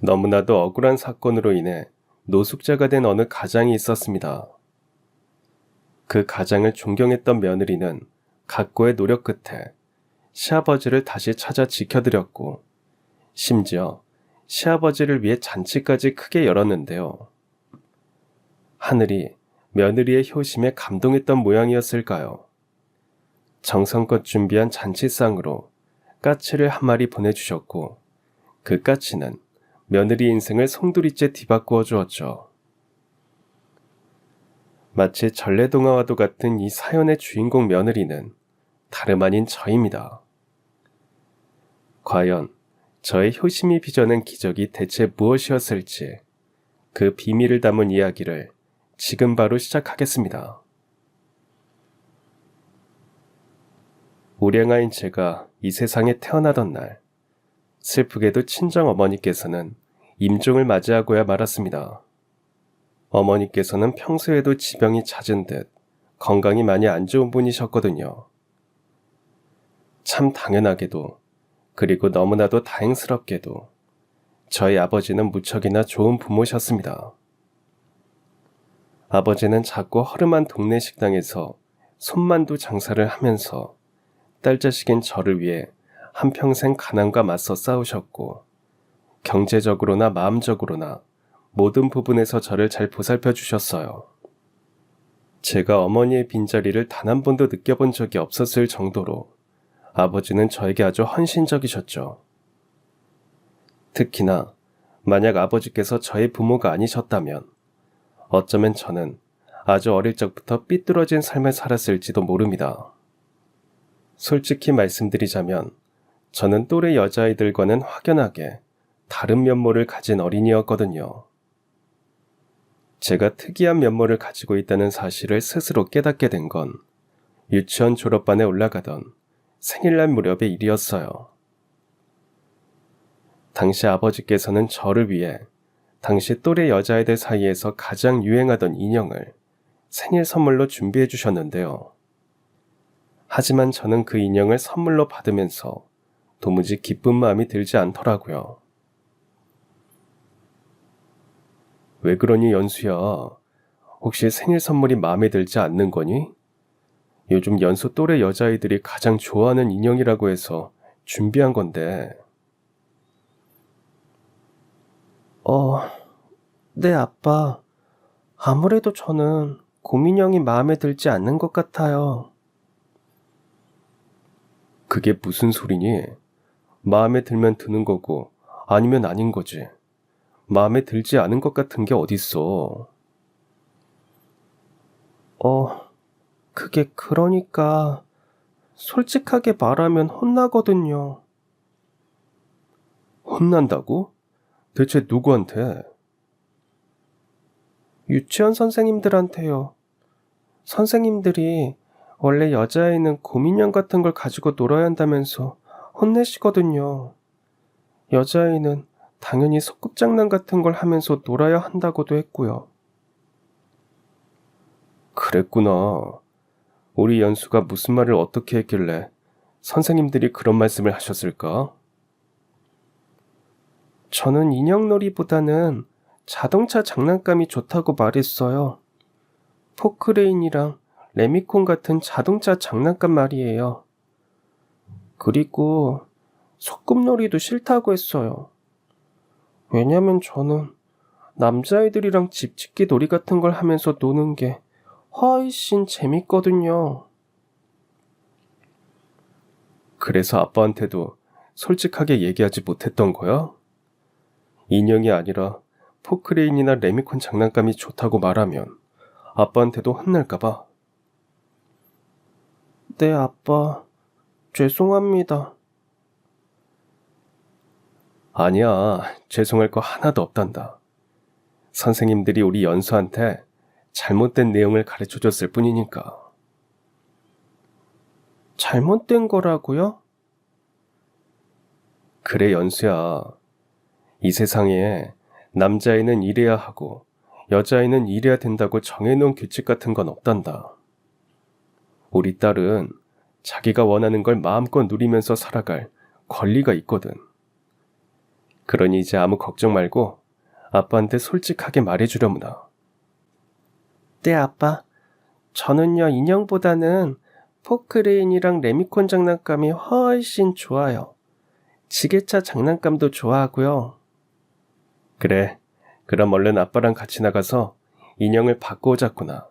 너무나도 억울한 사건으로 인해 노숙자가 된 어느 가장이 있었습니다. 그 가장을 존경했던 며느리는 각고의 노력 끝에 시아버지를 다시 찾아 지켜드렸고, 심지어 시아버지를 위해 잔치까지 크게 열었는데요. 하늘이 며느리의 효심에 감동했던 모양이었을까요? 정성껏 준비한 잔치상으로 까치를 한 마리 보내주셨고, 그 까치는 며느리 인생을 송두리째 뒤바꾸어 주었죠. 마치 전래동화와도 같은 이 사연의 주인공 며느리는 다름 아닌 저입니다. 과연 저의 효심이 빚어낸 기적이 대체 무엇이었을지, 그 비밀을 담은 이야기를 지금 바로 시작하겠습니다. 우량아인 제가 이 세상에 태어나던 날, 슬프게도 친정어머니께서는 임종을 맞이하고야 말았습니다. 어머니께서는 평소에도 지병이 잦은 듯 건강이 많이 안 좋은 분이셨거든요. 참 당연하게도, 그리고 너무나도 다행스럽게도 저희 아버지는 무척이나 좋은 부모셨습니다. 아버지는 작고 허름한 동네 식당에서 손만두 장사를 하면서 딸자식인 저를 위해 한평생 가난과 맞서 싸우셨고, 경제적으로나 마음적으로나 모든 부분에서 저를 잘 보살펴 주셨어요. 제가 어머니의 빈자리를 단 한 번도 느껴본 적이 없었을 정도로 아버지는 저에게 아주 헌신적이셨죠. 특히나 만약 아버지께서 저의 부모가 아니셨다면 어쩌면 저는 아주 어릴 적부터 삐뚤어진 삶을 살았을지도 모릅니다. 솔직히 말씀드리자면 저는 또래 여자아이들과는 확연하게 다른 면모를 가진 어린이였거든요. 제가 특이한 면모를 가지고 있다는 사실을 스스로 깨닫게 된 건 유치원 졸업반에 올라가던 생일날 무렵의 일이었어요. 당시 아버지께서는 저를 위해 당시 또래 여자아이들 사이에서 가장 유행하던 인형을 생일 선물로 준비해 주셨는데요. 하지만 저는 그 인형을 선물로 받으면서 도무지 기쁜 마음이 들지 않더라고요. 왜 그러니 연수야? 혹시 생일 선물이 마음에 들지 않는 거니? 요즘 연수 또래 여자아이들이 가장 좋아하는 인형이라고 해서 준비한 건데. 네, 아빠. 아무래도 저는 곰인형이 마음에 들지 않는 것 같아요. 그게 무슨 소리니? 마음에 들면 드는 거고 아니면 아닌 거지. 마음에 들지 않은 것 같은 게 어딨어. 그게 그러니까 솔직하게 말하면 혼나거든요. 혼난다고? 대체 누구한테? 유치원 선생님들한테요. 선생님들이 원래 여자아이는 곰인형 같은 걸 가지고 놀아야 한다면서 혼내시거든요. 여자아이는 당연히 소꿉장난 같은 걸 하면서 놀아야 한다고도 했고요. 그랬구나. 우리 연수가 무슨 말을 어떻게 했길래 선생님들이 그런 말씀을 하셨을까? 저는 인형놀이보다는 자동차 장난감이 좋다고 말했어요. 포크레인이랑 레미콘 같은 자동차 장난감 말이에요. 그리고 소꿉놀이도 싫다고 했어요. 왜냐면 저는 남자애들이랑 집짓기 놀이 같은 걸 하면서 노는 게 훨씬 재밌거든요. 그래서 아빠한테도 솔직하게 얘기하지 못했던 거야? 인형이 아니라 포크레인이나 레미콘 장난감이 좋다고 말하면 아빠한테도 혼날까봐. 네, 아빠. 죄송합니다. 아니야, 죄송할 거 하나도 없단다. 선생님들이 우리 연수한테 잘못된 내용을 가르쳐줬을 뿐이니까. 잘못된 거라고요? 그래, 연수야. 이 세상에 남자애는 이래야 하고 여자애는 이래야 된다고 정해놓은 규칙 같은 건 없단다. 우리 딸은 자기가 원하는 걸 마음껏 누리면서 살아갈 권리가 있거든. 그러니 이제 아무 걱정 말고 아빠한테 솔직하게 말해주려무나. 네, 아빠. 저는요, 인형보다는 포크레인이랑 레미콘 장난감이 훨씬 좋아요. 지게차 장난감도 좋아하고요. 그래, 그럼 얼른 아빠랑 같이 나가서 인형을 바꿔오자꾸나.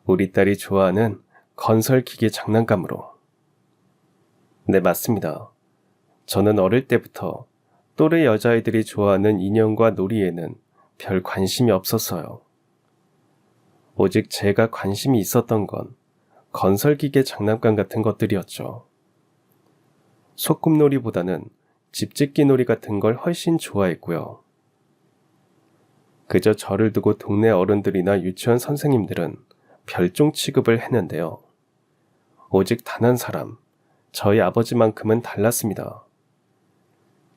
우리 딸이 좋아하는 건설 기계 장난감으로. 네, 맞습니다. 저는 어릴 때부터 또래 여자아이들이 좋아하는 인형과 놀이에는 별 관심이 없었어요. 오직 제가 관심이 있었던 건 건설기계 장난감 같은 것들이었죠. 소꿉놀이보다는 집짓기 놀이 같은 걸 훨씬 좋아했고요. 그저 저를 두고 동네 어른들이나 유치원 선생님들은 별종 취급을 했는데요. 오직 단 한 사람, 저희 아버지만큼은 달랐습니다.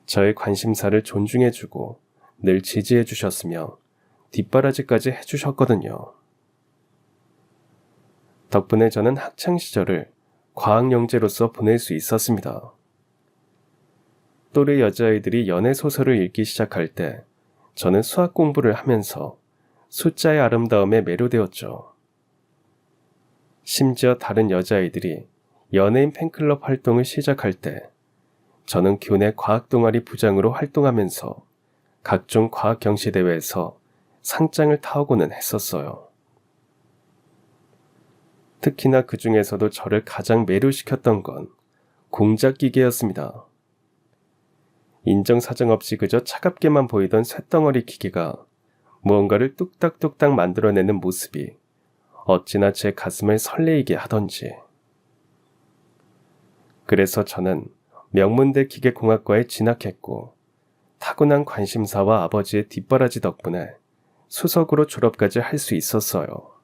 저의 관심사를 존중해주고 늘 지지해주셨으며 뒷바라지까지 해주셨거든요. 덕분에 저는 학창시절을 과학영재로서 보낼 수 있었습니다. 또래 여자아이들이 연애소설을 읽기 시작할 때 저는 수학 공부를 하면서 숫자의 아름다움에 매료되었죠. 심지어 다른 여자아이들이 연예인 팬클럽 활동을 시작할 때 저는 교내 과학동아리 부장으로 활동하면서 각종 과학 경시대회에서 상장을 타오고는 했었어요. 특히나 그 중에서도 저를 가장 매료시켰던 건 공작기계였습니다. 인정사정 없이 그저 차갑게만 보이던 쇳덩어리 기계가 무언가를 뚝딱뚝딱 만들어내는 모습이 어찌나 제 가슴을 설레이게 하던지. 그래서 저는 명문대 기계공학과에 진학했고 타고난 관심사와 아버지의 뒷바라지 덕분에 수석으로 졸업까지 할 수 있었어요.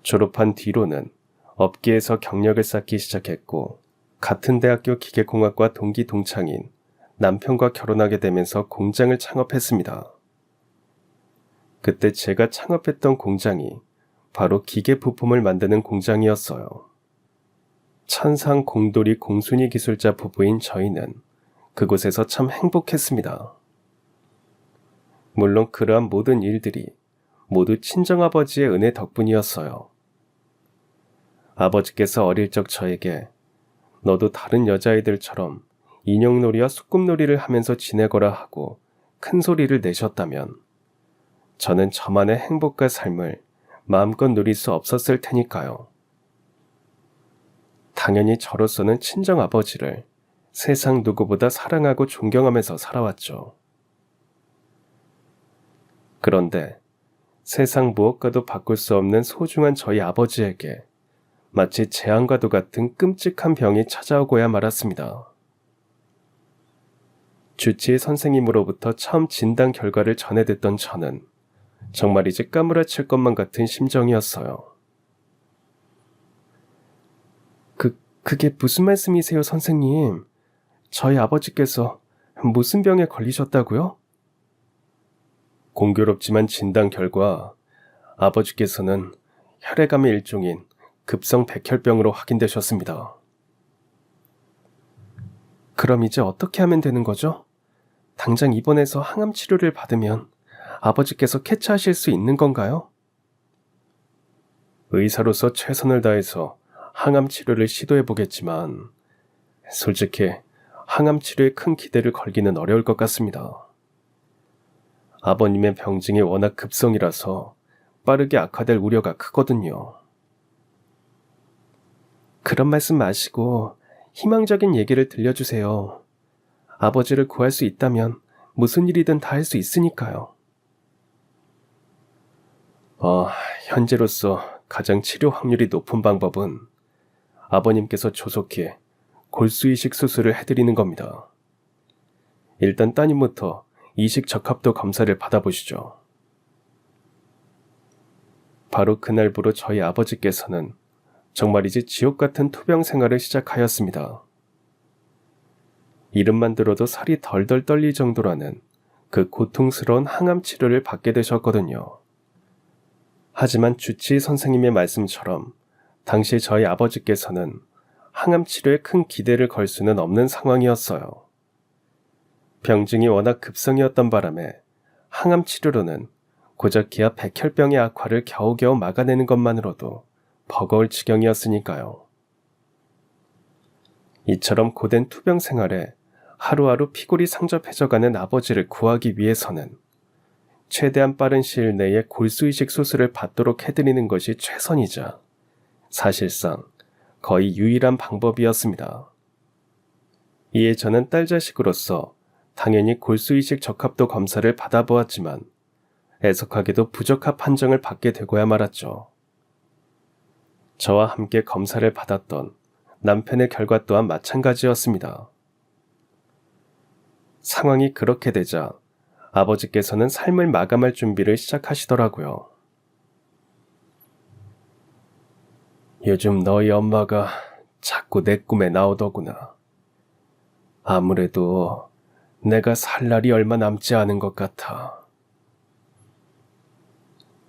졸업한 뒤로는 업계에서 경력을 쌓기 시작했고 같은 대학교 기계공학과 동기 동창인 남편과 결혼하게 되면서 공장을 창업했습니다. 그때 제가 창업했던 공장이 바로 기계 부품을 만드는 공장이었어요. 천상 공돌이 공순이 기술자 부부인 저희는 그곳에서 참 행복했습니다. 물론 그러한 모든 일들이 모두 친정아버지의 은혜 덕분이었어요. 아버지께서 어릴 적 저에게 너도 다른 여자아이들처럼 인형놀이와 소꿉놀이를 하면서 지내거라 하고 큰 소리를 내셨다면 저는 저만의 행복과 삶을 마음껏 누릴 수 없었을 테니까요. 당연히 저로서는 친정아버지를 세상 누구보다 사랑하고 존경하면서 살아왔죠. 그런데 세상 무엇과도 바꿀 수 없는 소중한 저희 아버지에게 마치 재앙과도 같은 끔찍한 병이 찾아오고야 말았습니다. 주치의 선생님으로부터 처음 진단 결과를 전해 듣던 저는 정말이지 까무라칠 것만 같은 심정이었어요. 그게 무슨 말씀이세요, 선생님? 저희 아버지께서 무슨 병에 걸리셨다고요? 공교롭지만 진단 결과 아버지께서는 혈액암의 일종인 급성 백혈병으로 확인되셨습니다. 그럼 이제 어떻게 하면 되는 거죠? 당장 입원해서 항암 치료를 받으면 아버지께서 쾌차하실 수 있는 건가요? 의사로서 최선을 다해서 항암 치료를 시도해 보겠지만 솔직히 항암 치료에 큰 기대를 걸기는 어려울 것 같습니다. 아버님의 병증이 워낙 급성이라서 빠르게 악화될 우려가 크거든요. 그런 말씀 마시고 희망적인 얘기를 들려주세요. 아버지를 구할 수 있다면 무슨 일이든 다 할 수 있으니까요. 현재로서 가장 치료 확률이 높은 방법은 아버님께서 조속히 골수이식 수술을 해드리는 겁니다. 일단 따님부터 이식 적합도 검사를 받아보시죠. 바로 그날부로 저희 아버지께서는 정말이지 지옥 같은 투병 생활을 시작하였습니다. 이름만 들어도 살이 덜덜 떨릴 정도라는 그 고통스러운 항암 치료를 받게 되셨거든요. 하지만 주치의 선생님의 말씀처럼 당시 저희 아버지께서는 항암 치료에 큰 기대를 걸 수는 없는 상황이었어요. 병증이 워낙 급성이었던 바람에 항암 치료로는 고작 기아 백혈병의 악화를 겨우겨우 막아내는 것만으로도 버거울 지경이었으니까요. 이처럼 고된 투병 생활에 하루하루 피골이 상접해져가는 아버지를 구하기 위해서는 최대한 빠른 시일 내에 골수이식 수술을 받도록 해드리는 것이 최선이자 사실상 거의 유일한 방법이었습니다. 이에 저는 딸 자식으로서 당연히 골수이식 적합도 검사를 받아보았지만 애석하게도 부적합 판정을 받게 되고야 말았죠. 저와 함께 검사를 받았던 남편의 결과 또한 마찬가지였습니다. 상황이 그렇게 되자 아버지께서는 삶을 마감할 준비를 시작하시더라고요. 요즘 너희 엄마가 자꾸 내 꿈에 나오더구나. 아무래도 내가 살 날이 얼마 남지 않은 것 같아.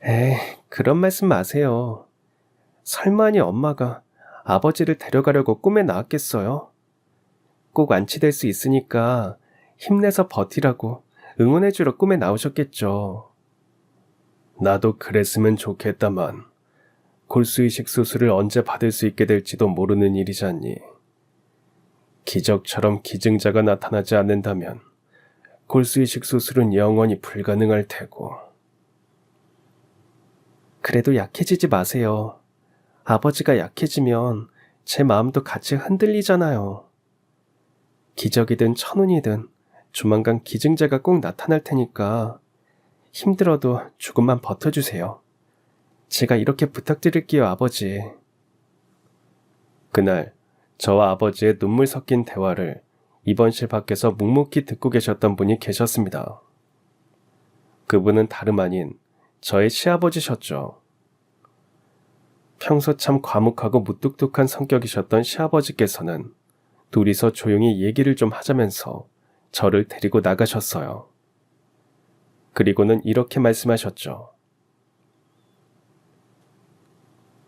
에이, 그런 말씀 마세요. 설마니 엄마가 아버지를 데려가려고 꿈에 나왔겠어요? 꼭 완치될 수 있으니까 힘내서 버티라고 응원해주러 꿈에 나오셨겠죠. 나도 그랬으면 좋겠다만 골수이식 수술을 언제 받을 수 있게 될지도 모르는 일이잖니. 기적처럼 기증자가 나타나지 않는다면 골수이식 수술은 영원히 불가능할 테고. 그래도 약해지지 마세요. 아버지가 약해지면 제 마음도 같이 흔들리잖아요. 기적이든 천운이든 조만간 기증자가 꼭 나타날 테니까 힘들어도 조금만 버텨주세요. 제가 이렇게 부탁드릴게요, 아버지. 그날 저와 아버지의 눈물 섞인 대화를 입원실 밖에서 묵묵히 듣고 계셨던 분이 계셨습니다. 그분은 다름 아닌 저의 시아버지셨죠. 평소 참 과묵하고 무뚝뚝한 성격이셨던 시아버지께서는 둘이서 조용히 얘기를 좀 하자면서 저를 데리고 나가셨어요. 그리고는 이렇게 말씀하셨죠.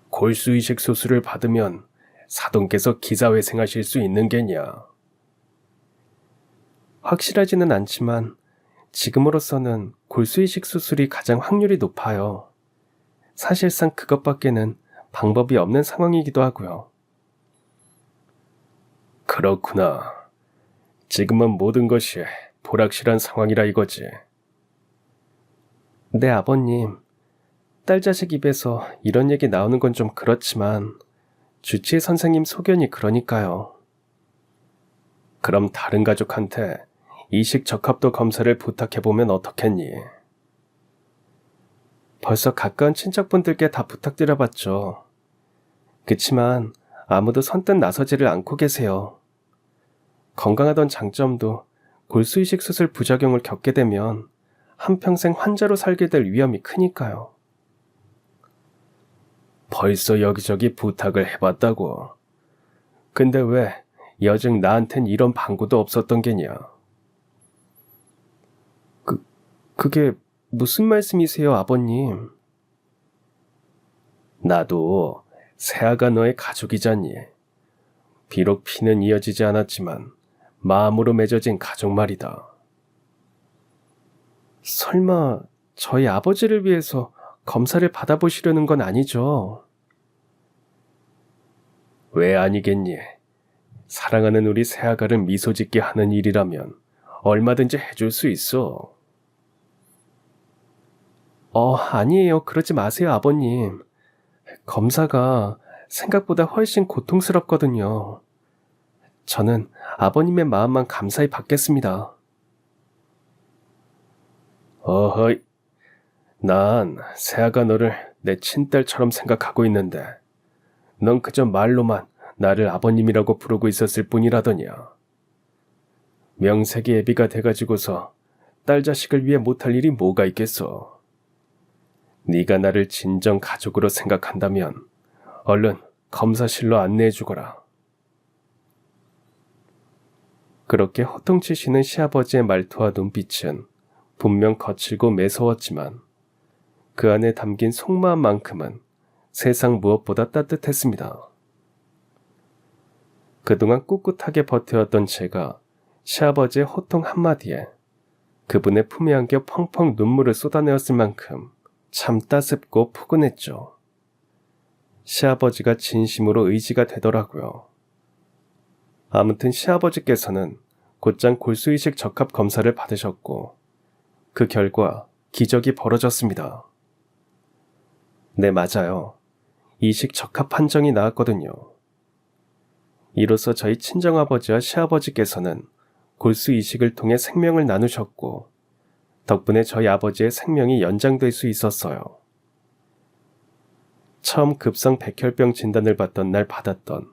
골수이식 수술을 받으면 사돈께서 기사회생하실 수 있는 게냐? 확실하지는 않지만 지금으로서는 골수이식 수술이 가장 확률이 높아요. 사실상 그것밖에는 방법이 없는 상황이기도 하고요. 그렇구나. 지금은 모든 것이 불확실한 상황이라 이거지. 네, 아버님. 딸 자식 입에서 이런 얘기 나오는 건 좀 그렇지만 주치의 선생님 소견이 그러니까요. 그럼 다른 가족한테 이식 적합도 검사를 부탁해보면 어떻겠니? 벌써 가까운 친척분들께 다 부탁드려봤죠. 그치만 아무도 선뜻 나서지를 않고 계세요. 건강하던 장점도 골수이식 수술 부작용을 겪게 되면 한평생 환자로 살게 될 위험이 크니까요. 벌써 여기저기 부탁을 해봤다고. 근데 왜 여직 나한텐 이런 방구도 없었던 게냐? 그게 무슨 말씀이세요, 아버님? 나도 세아가 너의 가족이잖니. 비록 피는 이어지지 않았지만 마음으로 맺어진 가족 말이다. 설마 저희 아버지를 위해서 검사를 받아보시려는 건 아니죠? 왜 아니겠니? 사랑하는 우리 세아가를 미소 짓게 하는 일이라면 얼마든지 해줄 수 있어. 아니에요. 그러지 마세요, 아버님. 검사가 생각보다 훨씬 고통스럽거든요. 저는 아버님의 마음만 감사히 받겠습니다. 어허이, 난 세아가 너를 내 친딸처럼 생각하고 있는데 넌 그저 말로만 나를 아버님이라고 부르고 있었을 뿐이라더냐. 명색이 애비가 돼가지고서 딸 자식을 위해 못할 일이 뭐가 있겠어. 네가 나를 진정 가족으로 생각한다면 얼른 검사실로 안내해주거라. 그렇게 호통치시는 시아버지의 말투와 눈빛은 분명 거칠고 매서웠지만 그 안에 담긴 속마음만큼은 세상 무엇보다 따뜻했습니다. 그동안 꿋꿋하게 버텨왔던 제가 시아버지의 호통 한마디에 그분의 품에 안겨 펑펑 눈물을 쏟아내었을 만큼 참 따숩고 포근했죠. 시아버지가 진심으로 의지가 되더라고요. 아무튼 시아버지께서는 곧장 골수이식 적합 검사를 받으셨고 그 결과 기적이 벌어졌습니다. 네, 맞아요. 이식 적합 판정이 나왔거든요. 이로써 저희 친정아버지와 시아버지께서는 골수 이식을 통해 생명을 나누셨고 덕분에 저희 아버지의 생명이 연장될 수 있었어요. 처음 급성 백혈병 진단을 받던 날 받았던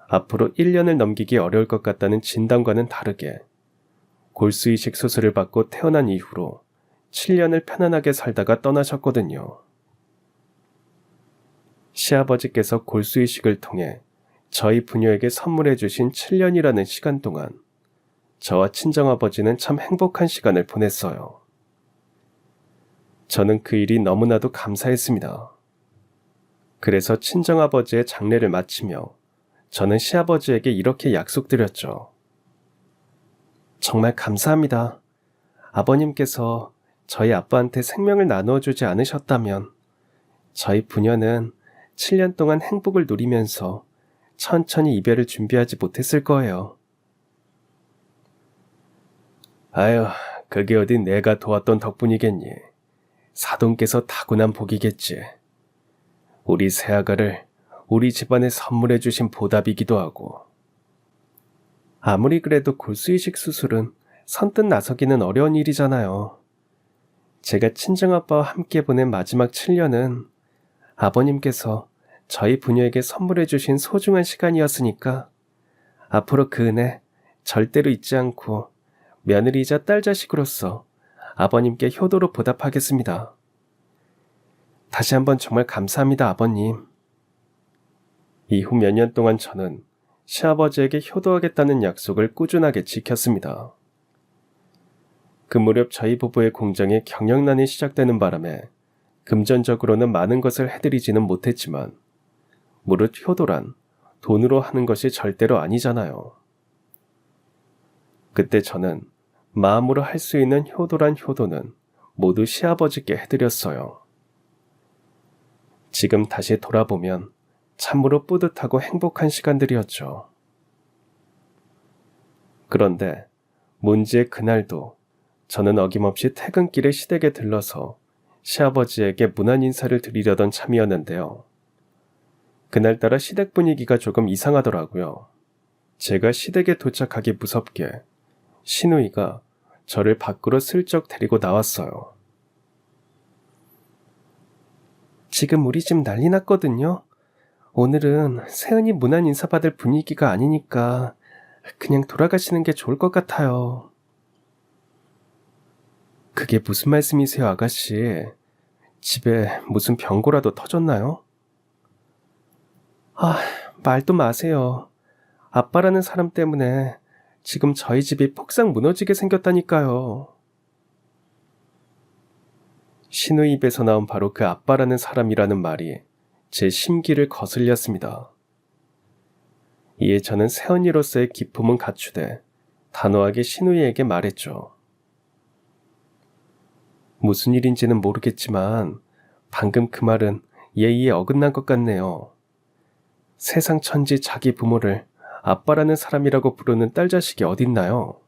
앞으로 1년을 넘기기 어려울 것 같다는 진단과는 다르게 골수 이식 수술을 받고 태어난 이후로 7년을 편안하게 살다가 떠나셨거든요. 시아버지께서 골수 이식을 통해 저희 부녀에게 선물해 주신 7년이라는 시간 동안 저와 친정아버지는 참 행복한 시간을 보냈어요. 저는 그 일이 너무나도 감사했습니다. 그래서 친정아버지의 장례를 마치며 저는 시아버지에게 이렇게 약속드렸죠. 정말 감사합니다. 아버님께서 저희 아빠한테 생명을 나누어 주지 않으셨다면 저희 부녀는 7년 동안 행복을 누리면서 천천히 이별을 준비하지 못했을 거예요. 아유, 그게 어디 내가 도왔던 덕분이겠니. 사돈께서 타고난 복이겠지. 우리 새아가를 우리 집안에 선물해 주신 보답이기도 하고. 아무리 그래도 골수이식 수술은 선뜻 나서기는 어려운 일이잖아요. 제가 친정아빠와 함께 보낸 마지막 7년은 아버님께서 저희 부녀에게 선물해 주신 소중한 시간이었으니까 앞으로 그 은혜 절대로 잊지 않고 며느리이자 딸 자식으로서 아버님께 효도로 보답하겠습니다. 다시 한번 정말 감사합니다, 아버님. 이후 몇 년 동안 저는 시아버지에게 효도하겠다는 약속을 꾸준하게 지켰습니다. 그 무렵 저희 부부의 공장에 경영난이 시작되는 바람에 금전적으로는 많은 것을 해드리지는 못했지만 무릇 효도란 돈으로 하는 것이 절대로 아니잖아요. 그때 저는 마음으로 할 수 있는 효도란 효도는 모두 시아버지께 해드렸어요. 지금 다시 돌아보면 참으로 뿌듯하고 행복한 시간들이었죠. 그런데 문제의 그날도 저는 어김없이 퇴근길에 시댁에 들러서 시아버지에게 문안 인사를 드리려던 참이었는데요. 그날따라 시댁 분위기가 조금 이상하더라고요. 제가 시댁에 도착하기 무섭게 시누이가 저를 밖으로 슬쩍 데리고 나왔어요. 지금 우리 집 난리 났거든요. 오늘은 세은이 문안 인사 받을 분위기가 아니니까 그냥 돌아가시는 게 좋을 것 같아요. 그게 무슨 말씀이세요, 아가씨? 집에 무슨 병고라도 터졌나요? 말도 마세요. 아빠라는 사람 때문에 지금 저희 집이 폭삭 무너지게 생겼다니까요. 신우의 입에서 나온 바로 그 아빠라는 사람이라는 말이 제 심기를 거슬렸습니다. 이에 저는 새언니로서의 기품은 갖추되 단호하게 신우이에게 말했죠. 무슨 일인지는 모르겠지만 방금 그 말은 예의에 어긋난 것 같네요. 세상 천지 자기 부모를 아빠라는 사람이라고 부르는 딸 자식이 어딨나요?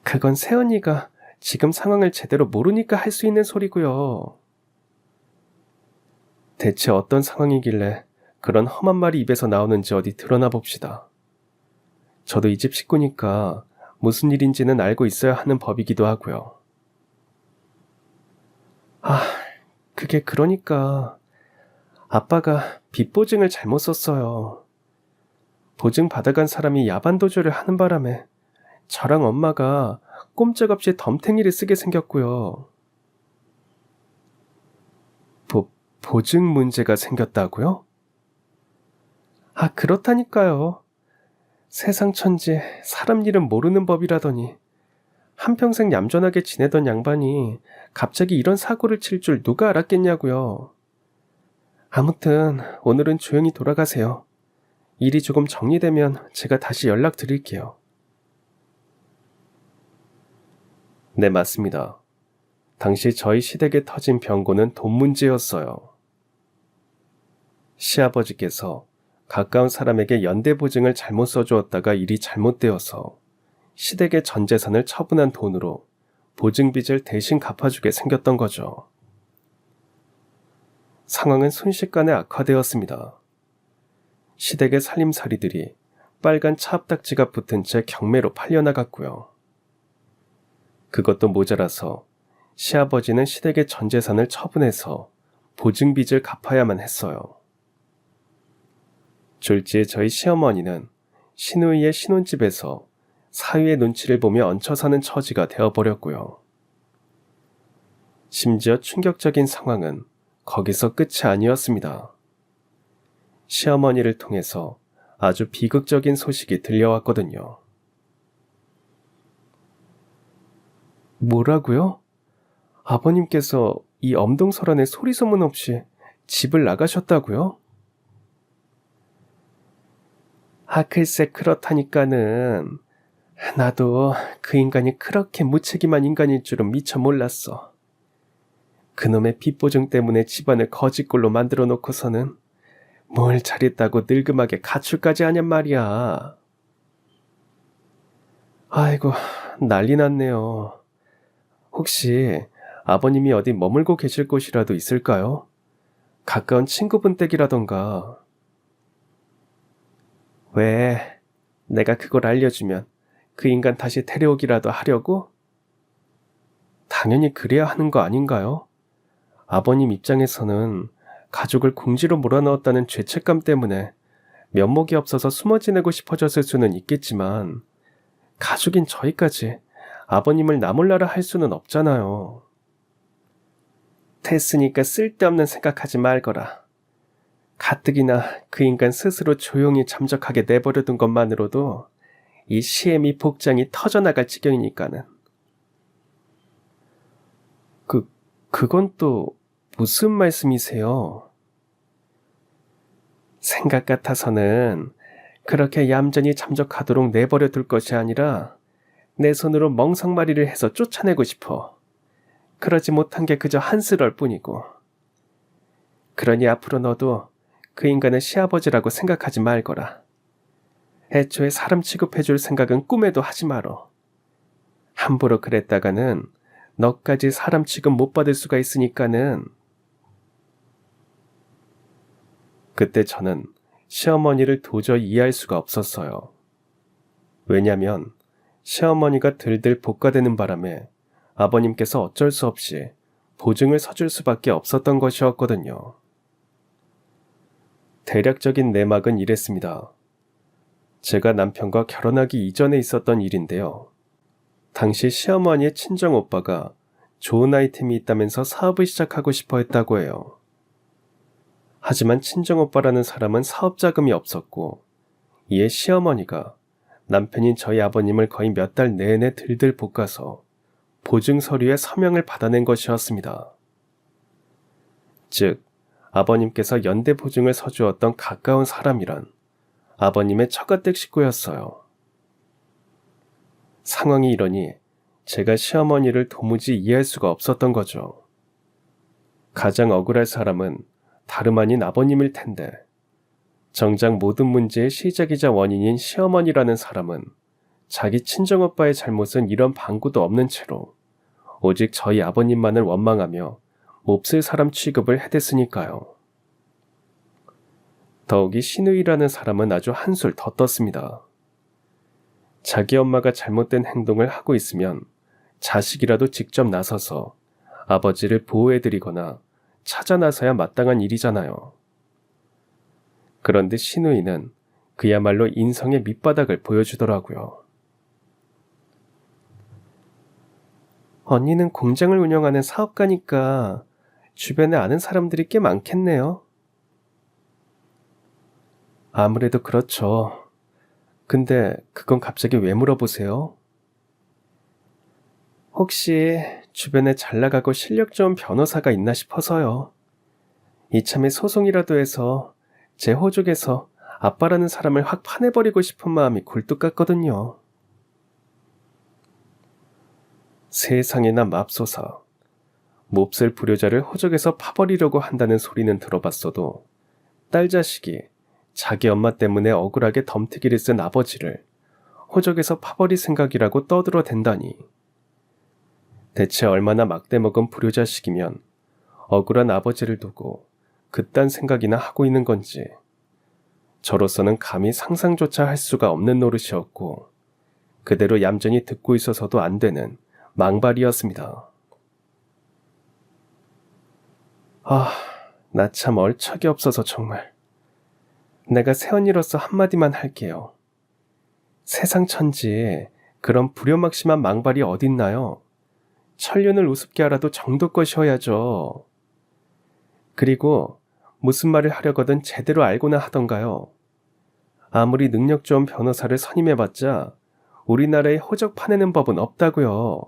그건 새언니가 지금 상황을 제대로 모르니까 할 수 있는 소리고요. 대체 어떤 상황이길래 그런 험한 말이 입에서 나오는지 어디 드러나 봅시다. 저도 이 집 식구니까 무슨 일인지는 알고 있어야 하는 법이기도 하고요. 그게 그러니까 아빠가 빚보증을 잘못 썼어요. 보증 받아간 사람이 야반도주를 하는 바람에 저랑 엄마가 꼼짝없이 덤탱이를 쓰게 생겼고요. 보증 문제가 생겼다고요? 그렇다니까요. 세상 천지 사람 일은 모르는 법이라더니 한평생 얌전하게 지내던 양반이 갑자기 이런 사고를 칠 줄 누가 알았겠냐고요. 아무튼 오늘은 조용히 돌아가세요. 일이 조금 정리되면 제가 다시 연락드릴게요. 네, 맞습니다. 당시 저희 시댁에 터진 병고는 돈 문제였어요. 시아버지께서 가까운 사람에게 연대보증을 잘못 써주었다가 일이 잘못되어서 시댁의 전 재산을 처분한 돈으로 보증빚을 대신 갚아주게 생겼던 거죠. 상황은 순식간에 악화되었습니다. 시댁의 살림살이들이 빨간 차압딱지가 붙은 채 경매로 팔려나갔고요. 그것도 모자라서 시아버지는 시댁의 전 재산을 처분해서 보증빚을 갚아야만 했어요. 졸지에 저희 시어머니는 시누이의 신혼집에서 사위의 눈치를 보며 얹혀 사는 처지가 되어버렸고요. 심지어 충격적인 상황은 거기서 끝이 아니었습니다. 시어머니를 통해서 아주 비극적인 소식이 들려왔거든요. 뭐라고요? 아버님께서 이 엄동설안에 소리소문 없이 집을 나가셨다고요? 글쎄 그렇다니까는 나도 그 인간이 그렇게 무책임한 인간일 줄은 미처 몰랐어. 그놈의 빚보증 때문에 집안을 거지꼴로 만들어 놓고서는 뭘 잘했다고 늙음하게 가출까지 하냔 말이야. 아이고, 난리 났네요. 혹시 아버님이 어디 머물고 계실 곳이라도 있을까요? 가까운 친구분 댁이라던가. 왜? 내가 그걸 알려주면 그 인간 다시 데려오기라도 하려고? 당연히 그래야 하는 거 아닌가요? 아버님 입장에서는 가족을 궁지로 몰아넣었다는 죄책감 때문에 면목이 없어서 숨어 지내고 싶어졌을 수는 있겠지만 가족인 저희까지 아버님을 나몰라라 할 수는 없잖아요. 됐으니까 쓸데없는 생각하지 말거라. 가뜩이나 그 인간 스스로 조용히 잠적하게 내버려둔 것만으로도 이 시애미 복장이 터져나갈 지경이니까는. 그건 또 무슨 말씀이세요? 생각 같아서는 그렇게 얌전히 잠적하도록 내버려둘 것이 아니라 내 손으로 멍석마리를 해서 쫓아내고 싶어. 그러지 못한 게 그저 한스러울 뿐이고. 그러니 앞으로 너도 그 인간을 시아버지라고 생각하지 말거라. 애초에 사람 취급해줄 생각은 꿈에도 하지 마라. 함부로 그랬다가는 너까지 사람 취급 못 받을 수가 있으니까는. 그때 저는 시어머니를 도저히 이해할 수가 없었어요. 왜냐면 시어머니가 들들 복가되는 바람에 아버님께서 어쩔 수 없이 보증을 서줄 수밖에 없었던 것이었거든요. 대략적인 내막은 이랬습니다. 제가 남편과 결혼하기 이전에 있었던 일인데요. 당시 시어머니의 친정오빠가 좋은 아이템이 있다면서 사업을 시작하고 싶어 했다고 해요. 하지만 친정오빠라는 사람은 사업 자금이 없었고 이에 시어머니가 남편인 저희 아버님을 거의 몇 달 내내 들들 볶아서 보증 서류에 서명을 받아낸 것이었습니다. 즉, 아버님께서 연대 보증을 서주었던 가까운 사람이란 아버님의 처가댁 식구였어요. 상황이 이러니 제가 시어머니를 도무지 이해할 수가 없었던 거죠. 가장 억울할 사람은 다름 아닌 아버님일 텐데 정작 모든 문제의 시작이자 원인인 시어머니라는 사람은 자기 친정오빠의 잘못은 이런 방구도 없는 채로 오직 저희 아버님만을 원망하며 몹쓸 사람 취급을 해댔으니까요. 더욱이 시누이라는 사람은 아주 한술 더 떴습니다. 자기 엄마가 잘못된 행동을 하고 있으면 자식이라도 직접 나서서 아버지를 보호해드리거나 찾아 나서야 마땅한 일이잖아요. 그런데 시누이는 그야말로 인성의 밑바닥을 보여주더라고요. 언니는 공장을 운영하는 사업가니까 주변에 아는 사람들이 꽤 많겠네요. 아무래도 그렇죠. 근데 그건 갑자기 왜 물어보세요? 혹시 주변에 잘 나가고 실력 좋은 변호사가 있나 싶어서요. 이참에 소송이라도 해서 제 호족에서 아빠라는 사람을 확 파내버리고 싶은 마음이 굴뚝 같거든요. 세상에나 맙소사. 몹쓸 불효자를 호적에서 파버리려고 한다는 소리는 들어봤어도 딸 자식이 자기 엄마 때문에 억울하게 덤태기를 쓴 아버지를 호적에서 파버릴 생각이라고 떠들어댄다니. 대체 얼마나 막대먹은 불효자식이면 억울한 아버지를 두고 그딴 생각이나 하고 있는 건지 저로서는 감히 상상조차 할 수가 없는 노릇이었고 그대로 얌전히 듣고 있어서도 안 되는 망발이었습니다. 나 참 얼척이 없어서 정말. 내가 새언니로서 한마디만 할게요. 세상 천지에 그런 불효막심한 망발이 어딨나요? 천륜을 우습게 알아도 정도껏이어야죠. 그리고 무슨 말을 하려거든 제대로 알고나 하던가요. 아무리 능력 좋은 변호사를 선임해봤자 우리나라에 호적 파내는 법은 없다고요.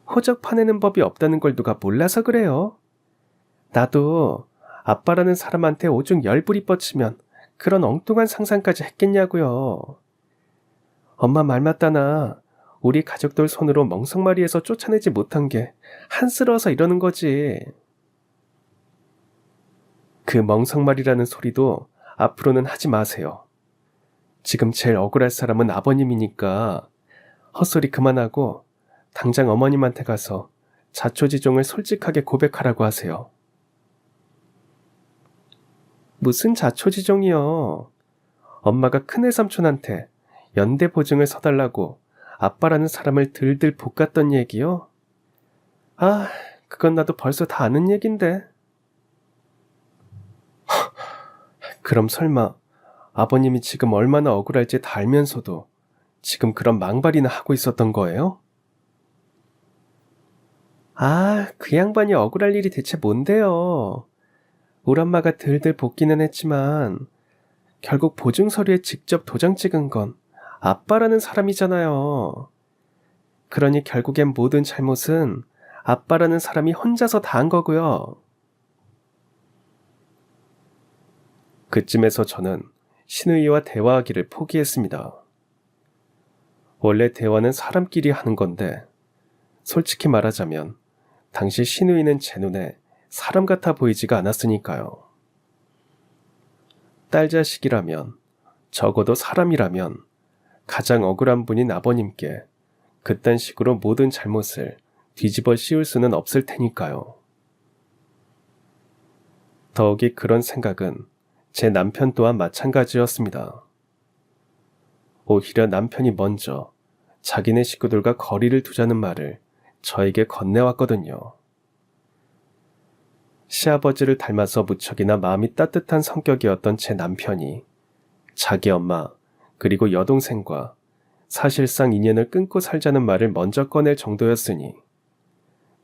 호적 파내는 법이 없다는 걸 누가 몰라서 그래요? 나도 아빠라는 사람한테 오죽 열불이 뻗치면 그런 엉뚱한 상상까지 했겠냐고요. 엄마 말 맞다나 우리 가족들 손으로 멍석마리에서 쫓아내지 못한 게 한스러워서 이러는 거지. 그 멍석마리라는 소리도 앞으로는 하지 마세요. 지금 제일 억울할 사람은 아버님이니까 헛소리 그만하고 당장 어머님한테 가서 자초지종을 솔직하게 고백하라고 하세요. 무슨 자초지종이요? 엄마가 큰애삼촌한테 연대 보증을 서달라고 아빠라는 사람을 들들 볶았던 얘기요? 그건 나도 벌써 다 아는 얘긴데. 그럼 설마 아버님이 지금 얼마나 억울할지 다 알면서도 지금 그런 망발이나 하고 있었던 거예요? 그 양반이 억울할 일이 대체 뭔데요? 우리 엄마가 들들 볶기는 했지만 결국 보증 서류에 직접 도장 찍은 건 아빠라는 사람이잖아요. 그러니 결국엔 모든 잘못은 아빠라는 사람이 혼자서 다 한 거고요. 그쯤에서 저는 신우이와 대화하기를 포기했습니다. 원래 대화는 사람끼리 하는 건데 솔직히 말하자면 당시 신우이는 제 눈에 사람 같아 보이지가 않았으니까요. 딸 자식이라면, 적어도 사람이라면 가장 억울한 분인 아버님께 그딴 식으로 모든 잘못을 뒤집어 씌울 수는 없을 테니까요. 더욱이 그런 생각은 제 남편 또한 마찬가지였습니다. 오히려 남편이 먼저 자기네 식구들과 거리를 두자는 말을 저에게 건네왔거든요. 시아버지를 닮아서 무척이나 마음이 따뜻한 성격이었던 제 남편이 자기 엄마 그리고 여동생과 사실상 인연을 끊고 살자는 말을 먼저 꺼낼 정도였으니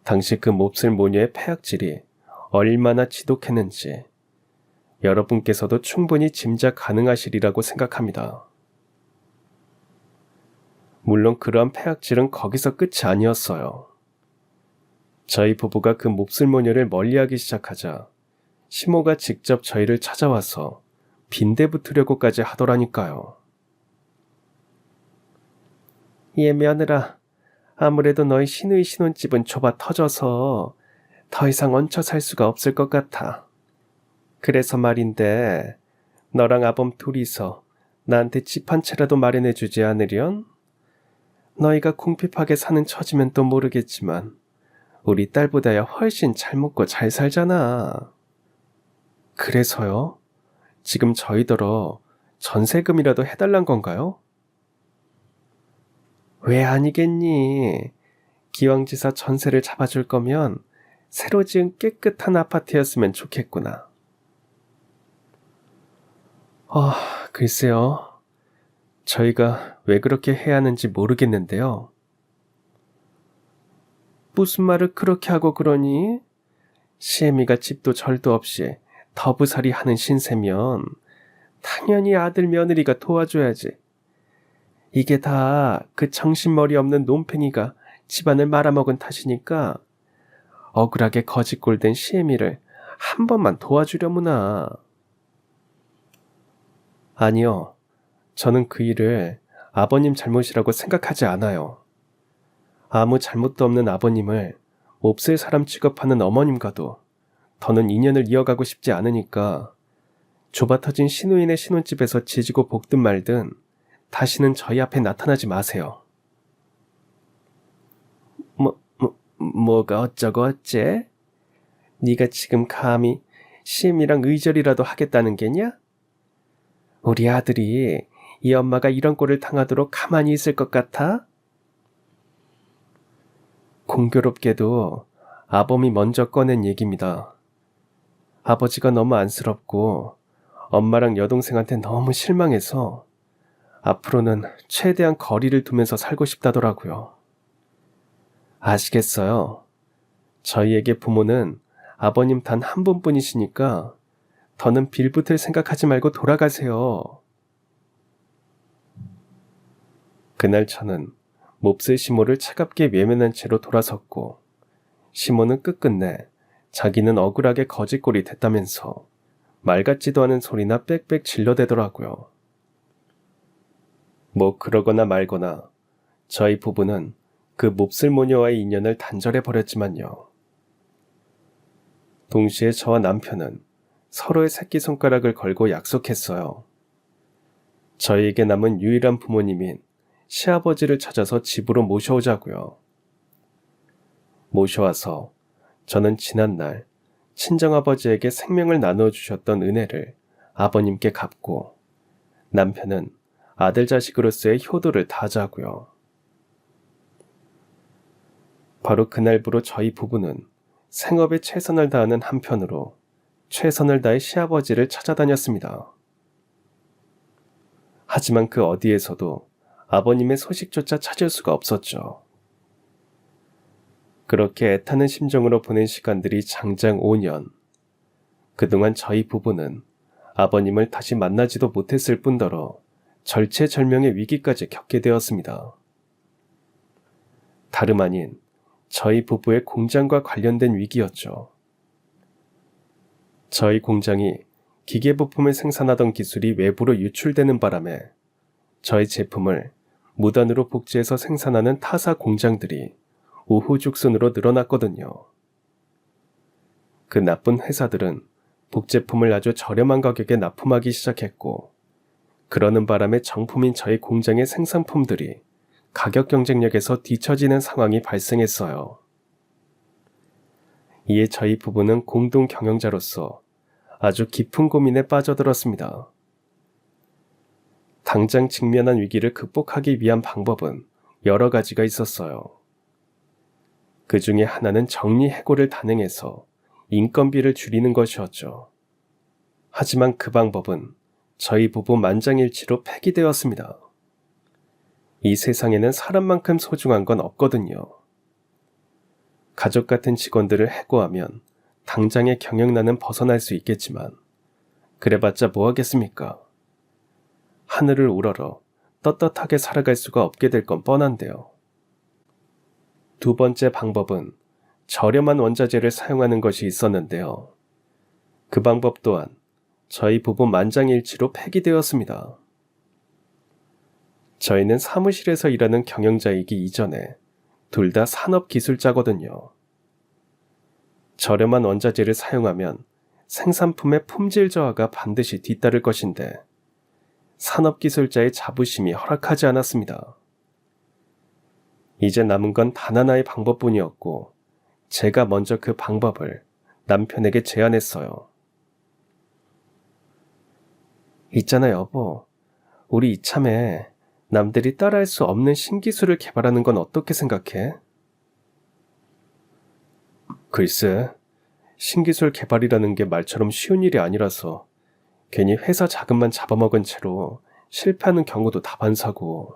당시 그 몹쓸 모녀의 패악질이 얼마나 지독했는지 여러분께서도 충분히 짐작 가능하시리라고 생각합니다. 물론 그러한 패악질은 거기서 끝이 아니었어요. 저희 부부가 그 몹쓸 모녀를 멀리하기 시작하자 시모가 직접 저희를 찾아와서 빈대붙으려고까지 하더라니까요. 얘 며느라, 아무래도 너희 신우이 신혼집은 좁아 터져서 더 이상 얹혀 살 수가 없을 것 같아. 그래서 말인데 너랑 아범 둘이서 나한테 집 한 채라도 마련해주지 않으련? 너희가 궁핍하게 사는 처지면 또 모르겠지만 우리 딸보다야 훨씬 잘 먹고 잘 살잖아. 그래서요? 지금 저희더러 전세금이라도 해달란 건가요? 왜 아니겠니? 기왕지사 전세를 잡아줄 거면 새로 지은 깨끗한 아파트였으면 좋겠구나. 글쎄요. 저희가 왜 그렇게 해야 하는지 모르겠는데요. 무슨 말을 그렇게 하고 그러니? 시애미가 집도 절도 없이 더부살이 하는 신세면 당연히 아들 며느리가 도와줘야지. 이게 다 그 정신머리 없는 놈팽이가 집안을 말아먹은 탓이니까 억울하게 거지꼴된 시애미를 한 번만 도와주려무나. 아니요. 저는 그 일을 아버님 잘못이라고 생각하지 않아요. 아무 잘못도 없는 아버님을 몹쓸 사람 취급하는 어머님과도 더는 인연을 이어가고 싶지 않으니까 좁아터진 신우인의 신혼집에서 지지고 볶든 말든 다시는 저희 앞에 나타나지 마세요. 뭐가 어쩌고 어째? 네가 지금 감히 시임이랑 의절이라도 하겠다는 게냐? 우리 아들이 이 엄마가 이런 꼴을 당하도록 가만히 있을 것 같아? 공교롭게도 아범이 먼저 꺼낸 얘기입니다. 아버지가 너무 안쓰럽고 엄마랑 여동생한테 너무 실망해서 앞으로는 최대한 거리를 두면서 살고 싶다더라고요. 아시겠어요? 저희에게 부모는 아버님 단 한 분뿐이시니까 더는 빌붙을 생각하지 말고 돌아가세요. 그날 저는 몹쓸 시모를 차갑게 외면한 채로 돌아섰고 시모는 끝끝내 자기는 억울하게 거짓골이 됐다면서 말 같지도 않은 소리나 빽빽 질러대더라고요. 뭐 그러거나 말거나 저희 부부는 그 몹쓸 모녀와의 인연을 단절해버렸지만요. 동시에 저와 남편은 서로의 새끼손가락을 걸고 약속했어요. 저희에게 남은 유일한 부모님인 시아버지를 찾아서 집으로 모셔오자고요. 모셔와서 저는 지난날 친정아버지에게 생명을 나눠주셨던 은혜를 아버님께 갚고 남편은 아들 자식으로서의 효도를 다하자고요. 바로 그날부로 저희 부부는 생업에 최선을 다하는 한편으로 최선을 다해 시아버지를 찾아다녔습니다. 하지만 그 어디에서도 아버님의 소식조차 찾을 수가 없었죠. 그렇게 애타는 심정으로 보낸 시간들이 장장 5년. 그동안 저희 부부는 아버님을 다시 만나지도 못했을 뿐더러 절체절명의 위기까지 겪게 되었습니다. 다름 아닌 저희 부부의 공장과 관련된 위기였죠. 저희 공장이 기계부품을 생산하던 기술이 외부로 유출되는 바람에 저희 제품을 무단으로 복제해서 생산하는 타사 공장들이 우후죽순으로 늘어났거든요. 그 나쁜 회사들은 복제품을 아주 저렴한 가격에 납품하기 시작했고 그러는 바람에 정품인 저희 공장의 생산품들이 가격 경쟁력에서 뒤처지는 상황이 발생했어요. 이에 저희 부부는 공동 경영자로서 아주 깊은 고민에 빠져들었습니다. 당장 직면한 위기를 극복하기 위한 방법은 여러 가지가 있었어요. 그 중에 하나는 정리해고를 단행해서 인건비를 줄이는 것이었죠. 하지만 그 방법은 저희 부부 만장일치로 폐기되었습니다. 이 세상에는 사람만큼 소중한 건 없거든요. 가족 같은 직원들을 해고하면 당장의 경영난은 벗어날 수 있겠지만 그래봤자 뭐 하겠습니까? 하늘을 우러러 떳떳하게 살아갈 수가 없게 될 건 뻔한데요. 두 번째 방법은 저렴한 원자재를 사용하는 것이 있었는데요. 그 방법 또한 저희 부부 만장일치로 폐기되었습니다. 저희는 사무실에서 일하는 경영자이기 이전에 둘 다 산업기술자거든요. 저렴한 원자재를 사용하면 생산품의 품질 저하가 반드시 뒤따를 것인데 산업기술자의 자부심이 허락하지 않았습니다. 이제 남은 건 단 하나의 방법뿐이었고 제가 먼저 그 방법을 남편에게 제안했어요. 있잖아 여보, 우리 이참에 남들이 따라할 수 없는 신기술을 개발하는 건 어떻게 생각해? 글쎄, 신기술 개발이라는 게 말처럼 쉬운 일이 아니라서 괜히 회사 자금만 잡아먹은 채로 실패하는 경우도 다반사고.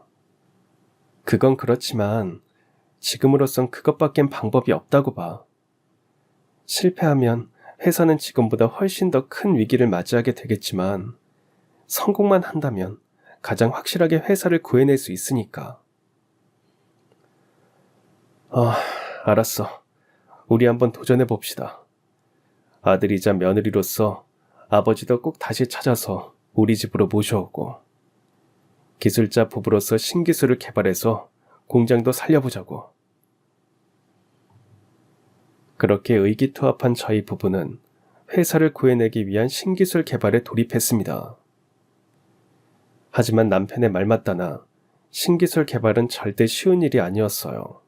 그건 그렇지만 지금으로선 그것밖엔 방법이 없다고 봐. 실패하면 회사는 지금보다 훨씬 더 큰 위기를 맞이하게 되겠지만 성공만 한다면 가장 확실하게 회사를 구해낼 수 있으니까. 알았어. 우리 한번 도전해봅시다. 아들이자 며느리로서 아버지도 꼭 다시 찾아서 우리 집으로 모셔오고 기술자 부부로서 신기술을 개발해서 공장도 살려보자고. 그렇게 의기투합한 저희 부부는 회사를 구해내기 위한 신기술 개발에 돌입했습니다. 하지만 남편의 말 맞다나 신기술 개발은 절대 쉬운 일이 아니었어요.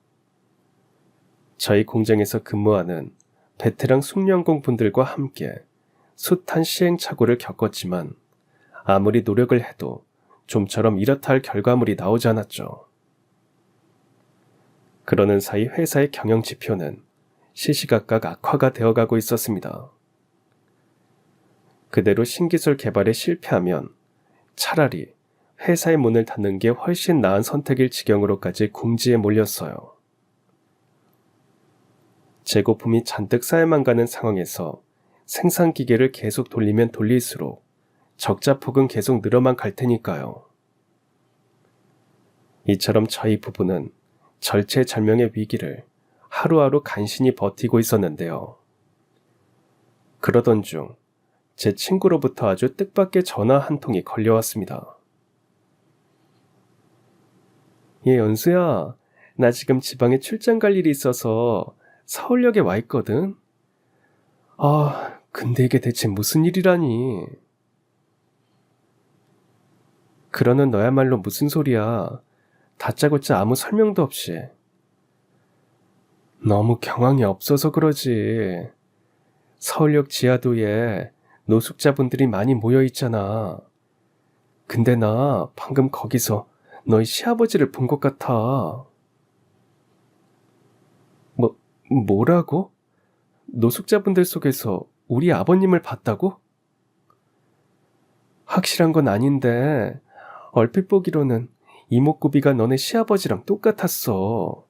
저희 공장에서 근무하는 베테랑 숙련공 분들과 함께 숱한 시행착오를 겪었지만 아무리 노력을 해도 좀처럼 이렇다 할 결과물이 나오지 않았죠. 그러는 사이 회사의 경영 지표는 시시각각 악화가 되어가고 있었습니다. 그대로 신기술 개발에 실패하면 차라리 회사의 문을 닫는 게 훨씬 나은 선택일 지경으로까지 궁지에 몰렸어요. 재고품이 잔뜩 쌓여만 가는 상황에서 생산기계를 계속 돌리면 돌릴수록 적자폭은 계속 늘어만 갈 테니까요. 이처럼 저희 부부는 절체절명의 위기를 하루하루 간신히 버티고 있었는데요. 그러던 중 제 친구로부터 아주 뜻밖의 전화 한 통이 걸려왔습니다. 연수야, 나 지금 지방에 출장 갈 일이 있어서 서울역에 와 있거든. 근데 이게 대체 무슨 일이라니. 그러는 너야말로 무슨 소리야. 다짜고짜 아무 설명도 없이. 너무 경황이 없어서 그러지. 서울역 지하도에 노숙자분들이 많이 모여 있잖아. 근데 나 방금 거기서 너희 시아버지를 본 것 같아. 뭐라고? 노숙자분들 속에서 우리 아버님을 봤다고? 확실한 건 아닌데 얼핏 보기로는 이목구비가 너네 시아버지랑 똑같았어.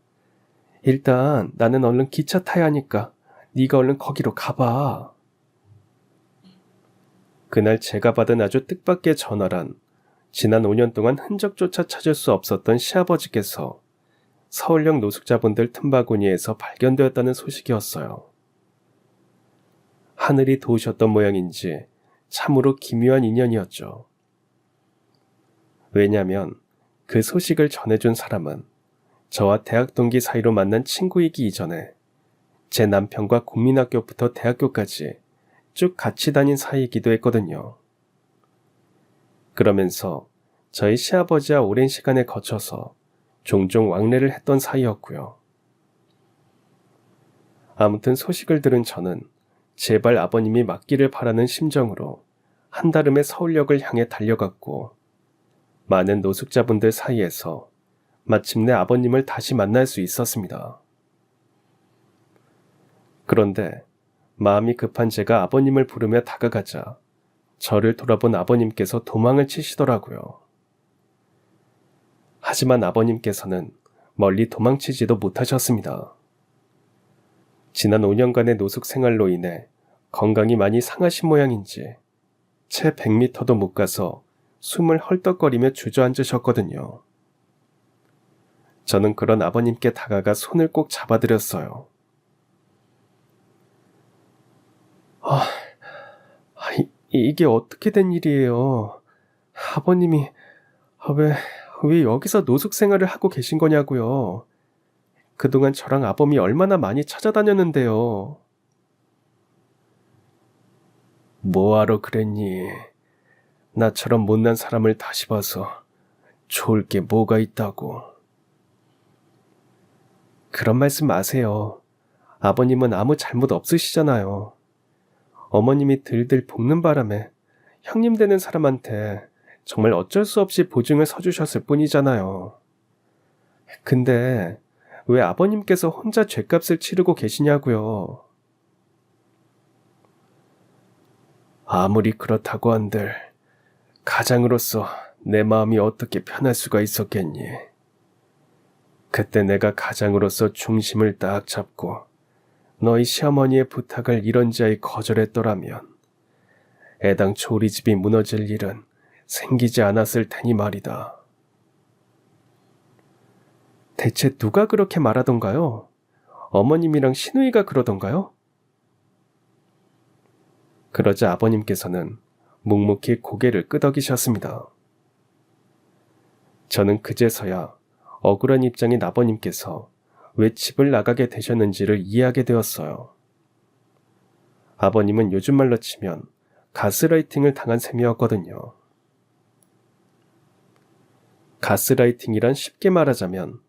일단 나는 얼른 기차 타야 하니까 네가 얼른 거기로 가봐. 그날 제가 받은 아주 뜻밖의 전화란 지난 5년 동안 흔적조차 찾을 수 없었던 시아버지께서 서울역 노숙자분들 틈바구니에서 발견되었다는 소식이었어요. 하늘이 도우셨던 모양인지 참으로 기묘한 인연이었죠. 왜냐면 그 소식을 전해준 사람은 저와 대학 동기 사이로 만난 친구이기 이전에 제 남편과 국민학교부터 대학교까지 쭉 같이 다닌 사이이기도 했거든요. 그러면서 저희 시아버지와 오랜 시간에 거쳐서 종종 왕래를 했던 사이였고요. 아무튼 소식을 들은 저는 제발 아버님이 맞기를 바라는 심정으로 한달음에 서울역을 향해 달려갔고 많은 노숙자분들 사이에서 마침내 아버님을 다시 만날 수 있었습니다. 그런데 마음이 급한 제가 아버님을 부르며 다가가자 저를 돌아본 아버님께서 도망을 치시더라고요. 하지만 아버님께서는 멀리 도망치지도 못하셨습니다. 지난 5년간의 노숙 생활로 인해 건강이 많이 상하신 모양인지 채 100m도 못 가서 숨을 헐떡거리며 주저앉으셨거든요. 저는 그런 아버님께 다가가 손을 꼭 잡아드렸어요. 이게 어떻게 된 일이에요? 아버님이 왜 여기서 노숙 생활을 하고 계신 거냐고요? 그동안 저랑 아범이 얼마나 많이 찾아다녔는데요. 뭐하러 그랬니? 나처럼 못난 사람을 다시 봐서 좋을 게 뭐가 있다고. 그런 말씀 마세요. 아버님은 아무 잘못 없으시잖아요. 어머님이 들들 볶는 바람에 형님 되는 사람한테 정말 어쩔 수 없이 보증을 서주셨을 뿐이잖아요. 근데 왜 아버님께서 혼자 죗값을 치르고 계시냐고요. 아무리 그렇다고 한들 가장으로서 내 마음이 어떻게 편할 수가 있었겠니. 그때 내가 가장으로서 중심을 딱 잡고 너희 시어머니의 부탁을 이런저히 거절했더라면 애당초 우리 집이 무너질 일은 생기지 않았을 테니 말이다. 대체 누가 그렇게 말하던가요? 어머님이랑 시누이가 그러던가요? 그러자 아버님께서는 묵묵히 고개를 끄덕이셨습니다. 저는 그제서야 억울한 입장인 아버님께서 왜 집을 나가게 되셨는지를 이해하게 되었어요. 아버님은 요즘 말로 치면 가스라이팅을 당한 셈이었거든요. 가스라이팅이란 쉽게 말하자면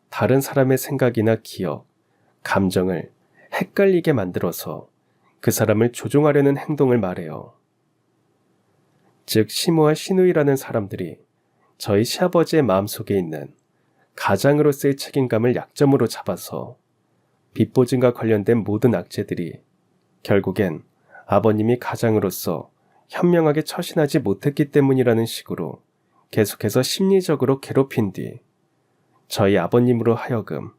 다른 사람의 생각이나 기억, 감정을 헷갈리게 만들어서 그 사람을 조종하려는 행동을 말해요. 즉 시모와 시누이라는 사람들이 저희 시아버지의 마음속에 있는 가장으로서의 책임감을 약점으로 잡아서 빚보증과 관련된 모든 악재들이 결국엔 아버님이 가장으로서 현명하게 처신하지 못했기 때문이라는 식으로 계속해서 심리적으로 괴롭힌 뒤 저희 아버님으로 하여금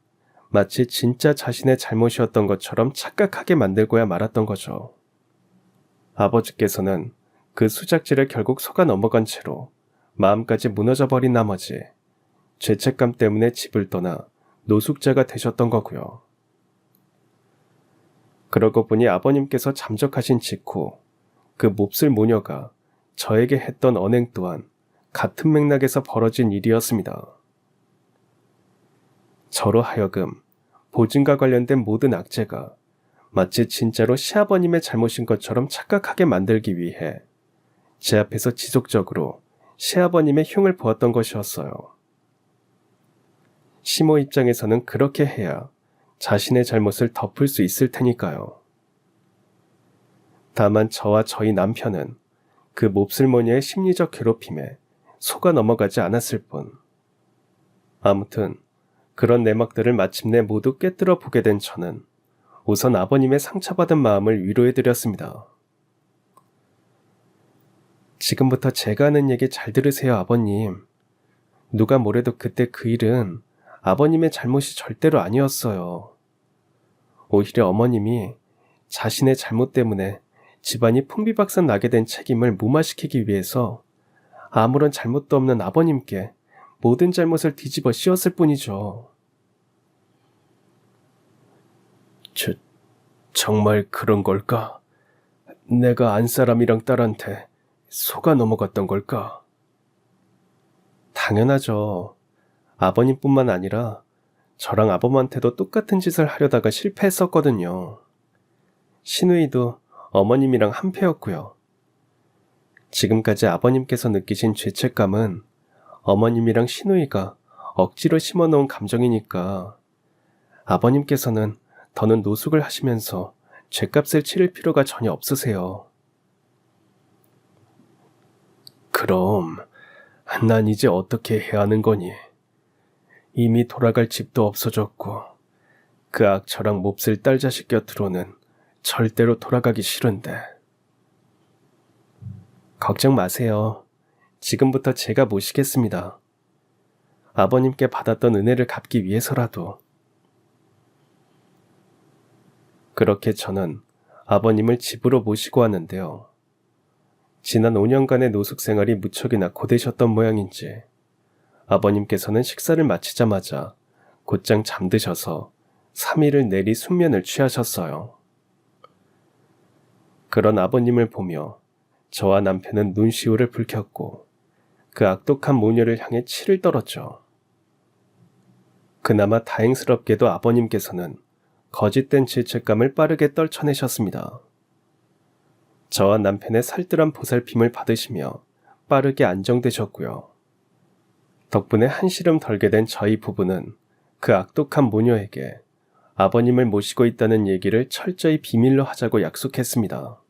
마치 진짜 자신의 잘못이었던 것처럼 착각하게 만들고야 말았던 거죠. 아버지께서는 그 수작질에 결국 속아 넘어간 채로 마음까지 무너져버린 나머지 죄책감 때문에 집을 떠나 노숙자가 되셨던 거고요. 그러고 보니 아버님께서 잠적하신 직후 그 몹쓸 모녀가 저에게 했던 언행 또한 같은 맥락에서 벌어진 일이었습니다. 저로 하여금 보증과 관련된 모든 악재가 마치 진짜로 시아버님의 잘못인 것처럼 착각하게 만들기 위해 제 앞에서 지속적으로 시아버님의 흉을 보았던 것이었어요. 시모 입장에서는 그렇게 해야 자신의 잘못을 덮을 수 있을 테니까요. 다만 저와 저희 남편은 그 몹쓸 모녀의 심리적 괴롭힘에 속아 넘어가지 않았을 뿐. 아무튼 그런 내막들을 마침내 모두 꿰뚫어 보게 된 저는 우선 아버님의 상처받은 마음을 위로해드렸습니다. 지금부터 제가 하는 얘기 잘 들으세요, 아버님. 누가 뭐래도 그때 그 일은 아버님의 잘못이 절대로 아니었어요. 오히려 어머님이 자신의 잘못 때문에 집안이 풍비박산 나게 된 책임을 무마시키기 위해서 아무런 잘못도 없는 아버님께 모든 잘못을 뒤집어 씌웠을 뿐이죠. 정말 그런 걸까? 내가 안 사람이랑 딸한테 속아 넘어갔던 걸까? 당연하죠. 아버님뿐만 아니라 저랑 아범한테도 똑같은 짓을 하려다가 실패했었거든요. 시누이도 어머님이랑 한패였고요. 지금까지 아버님께서 느끼신 죄책감은 어머님이랑 시누이가 억지로 심어놓은 감정이니까 아버님께서는 더는 노숙을 하시면서 죗값을 치를 필요가 전혀 없으세요. 그럼 난 이제 어떻게 해야 하는 거니? 이미 돌아갈 집도 없어졌고 그 악처랑 몹쓸 딸자식 곁으로는 절대로 돌아가기 싫은데. 걱정 마세요. 지금부터 제가 모시겠습니다. 아버님께 받았던 은혜를 갚기 위해서라도. 그렇게 저는 아버님을 집으로 모시고 왔는데요. 지난 5년간의 노숙 생활이 무척이나 고되셨던 모양인지 아버님께서는 식사를 마치자마자 곧장 잠드셔서 3일을 내리 숙면을 취하셨어요. 그런 아버님을 보며 저와 남편은 눈시울을 붉혔고 그 악독한 모녀를 향해 치를 떨었죠. 그나마 다행스럽게도 아버님께서는 거짓된 죄책감을 빠르게 떨쳐내셨습니다. 저와 남편의 살뜰한 보살핌을 받으시며 빠르게 안정되셨고요. 덕분에 한시름 덜게 된 저희 부부는 그 악독한 모녀에게 아버님을 모시고 있다는 얘기를 철저히 비밀로 하자고 약속했습니다.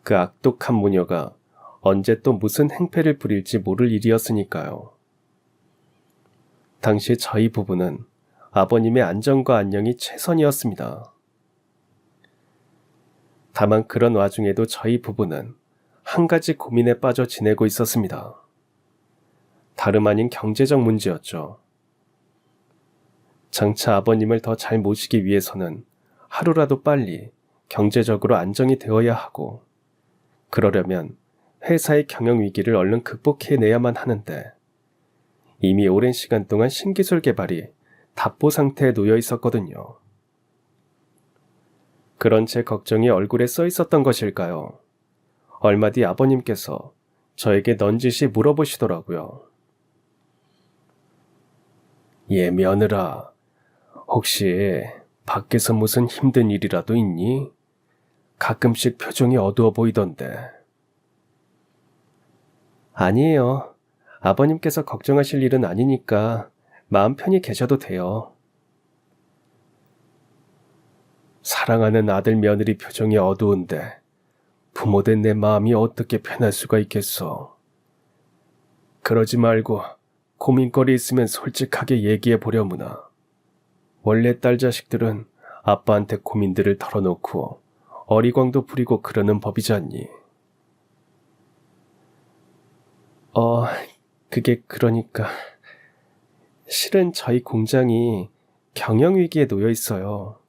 그 악독한 모녀가 언제 또 무슨 행패를 부릴지 모를 일이었으니까요. 당시 저희 부부는 아버님의 안전과 안녕이 최선이었습니다. 다만 그런 와중에도 저희 부부는 한 가지 고민에 빠져 지내고 있었습니다. 다름 아닌 경제적 문제였죠. 장차 아버님을 더 잘 모시기 위해서는 하루라도 빨리 경제적으로 안정이 되어야 하고, 그러려면 회사의 경영 위기를 얼른 극복해내야만 하는데 이미 오랜 시간 동안 신기술 개발이 답보 상태에 놓여 있었거든요. 그런 제 걱정이 얼굴에 써 있었던 것일까요? 얼마 뒤 아버님께서 저에게 넌지시 물어보시더라고요. 예, 며느라, 혹시 밖에서 무슨 힘든 일이라도 있니? 가끔씩 표정이 어두워 보이던데. 아니에요. 아버님께서 걱정하실 일은 아니니까 마음 편히 계셔도 돼요. 사랑하는 아들 며느리 표정이 어두운데 부모된 내 마음이 어떻게 편할 수가 있겠어. 그러지 말고 고민거리 있으면 솔직하게 얘기해 보려무나. 원래 딸 자식들은 아빠한테 고민들을 털어놓고 어리광도 부리고 그러는 법이잖니. 그게 그러니까 실은 저희 공장이 경영위기에 놓여 있어요.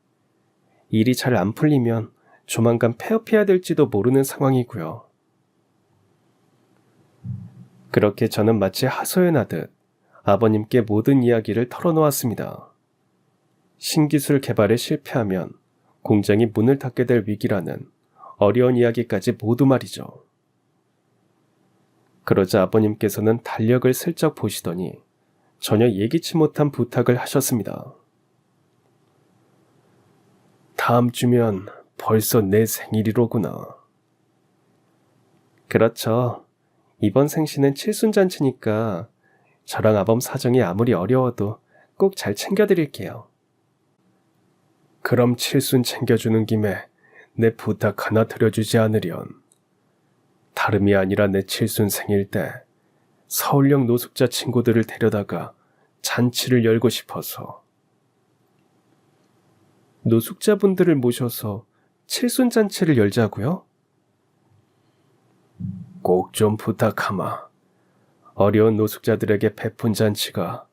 일이 잘 안 풀리면 조만간 폐업해야 될지도 모르는 상황이고요. 그렇게 저는 마치 하소연하듯 아버님께 모든 이야기를 털어놓았습니다. 신기술 개발에 실패하면 공장이 문을 닫게 될 위기라는 어려운 이야기까지 모두 말이죠. 그러자 아버님께서는 달력을 슬쩍 보시더니 전혀 예기치 못한 부탁을 하셨습니다. 다음 주면 벌써 내 생일이로구나. 그렇죠. 이번 생신은 칠순잔치니까 저랑 아범 사정이 아무리 어려워도 꼭 잘 챙겨드릴게요. 그럼 칠순 챙겨주는 김에 내 부탁 하나 드려주지 않으련. 다름이 아니라 내 칠순 생일 때 서울역 노숙자 친구들을 데려다가 잔치를 열고 싶어서. 노숙자분들을 모셔서 칠순 잔치를 열자고요? 꼭 좀 부탁하마. 어려운 노숙자들에게 베푼 잔치가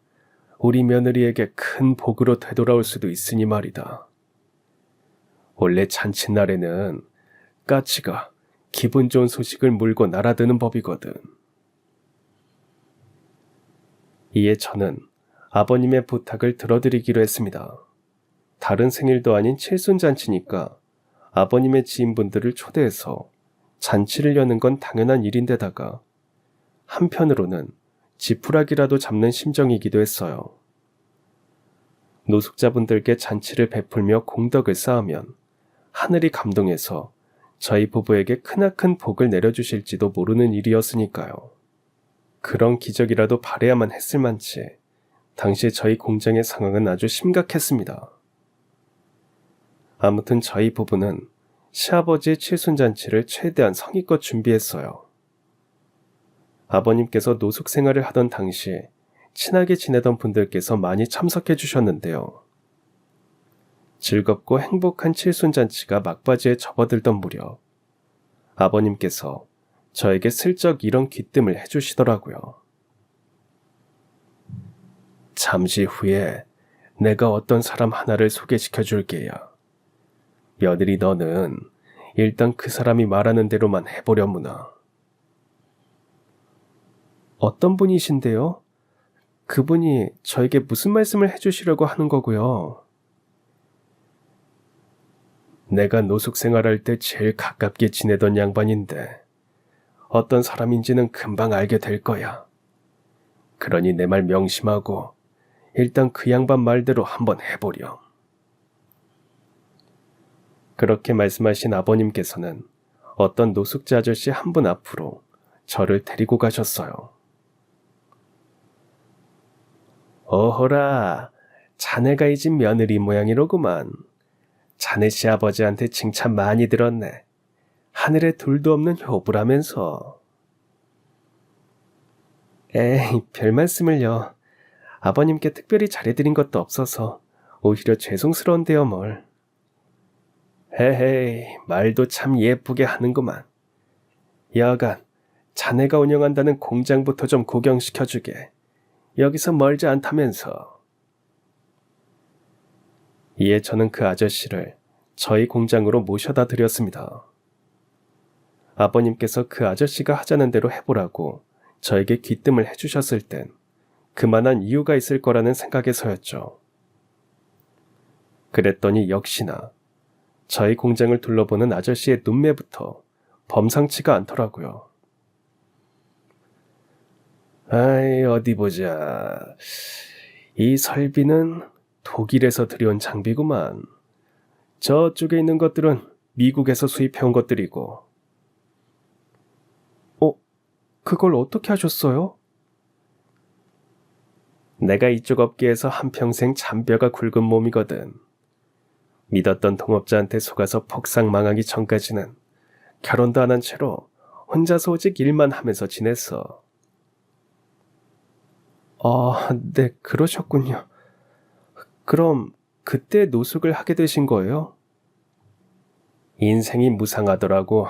우리 며느리에게 큰 복으로 되돌아올 수도 있으니 말이다. 원래 잔칫날에는 까치가 기분 좋은 소식을 물고 날아드는 법이거든. 이에 저는 아버님의 부탁을 들어드리기로 했습니다. 다른 생일도 아닌 칠순잔치니까 아버님의 지인분들을 초대해서 잔치를 여는 건 당연한 일인데다가 한편으로는 지푸라기라도 잡는 심정이기도 했어요. 노숙자분들께 잔치를 베풀며 공덕을 쌓으면 하늘이 감동해서 저희 부부에게 크나큰 복을 내려주실지도 모르는 일이었으니까요. 그런 기적이라도 바라야만 했을 만치 당시 저희 공장의 상황은 아주 심각했습니다. 아무튼 저희 부부는 시아버지의 칠순잔치를 최대한 성의껏 준비했어요. 아버님께서 노숙 생활을 하던 당시 친하게 지내던 분들께서 많이 참석해 주셨는데요. 즐겁고 행복한 칠순잔치가 막바지에 접어들던 무렵 아버님께서 저에게 슬쩍 이런 귀뜸을 해주시더라고요. 잠시 후에 내가 어떤 사람 하나를 소개시켜 줄게야. 며느리 너는 일단 그 사람이 말하는 대로만 해보려무나. 어떤 분이신데요? 그분이 저에게 무슨 말씀을 해주시려고 하는 거고요? 내가 노숙 생활할 때 제일 가깝게 지내던 양반인데 어떤 사람인지는 금방 알게 될 거야. 그러니 내 말 명심하고 일단 그 양반 말대로 한번 해보렴. 그렇게 말씀하신 아버님께서는 어떤 노숙자 아저씨 한 분 앞으로 저를 데리고 가셨어요. 어허라, 자네가 이 집 며느리 모양이로구만. 자네 시아버지한테 칭찬 많이 들었네. 하늘에 둘도 없는 효부라면서. 에이, 별 말씀을요. 아버님께 특별히 잘해드린 것도 없어서 오히려 죄송스러운데요 뭘. 헤헤이, 말도 참 예쁘게 하는구만. 여간, 자네가 운영한다는 공장부터 좀 구경시켜주게. 여기서 멀지 않다면서. 이에 저는 그 아저씨를 저희 공장으로 모셔다 드렸습니다. 아버님께서 그 아저씨가 하자는 대로 해보라고 저에게 귀뜸을 해주셨을 땐 그만한 이유가 있을 거라는 생각에서였죠. 그랬더니 역시나 저희 공장을 둘러보는 아저씨의 눈매부터 범상치가 않더라고요. 아이, 어디 보자. 이 설비는 독일에서 들여온 장비구만. 저쪽에 있는 것들은 미국에서 수입해온 것들이고. 그걸 어떻게 하셨어요? 내가 이쪽 업계에서 한평생 잔뼈가 굵은 몸이거든. 믿었던 동업자한테 속아서 폭삭 망하기 전까지는 결혼도 안 한 채로 혼자서 오직 일만 하면서 지냈어. 네, 그러셨군요. 그럼 그때 노숙을 하게 되신 거예요? 인생이 무상하더라고.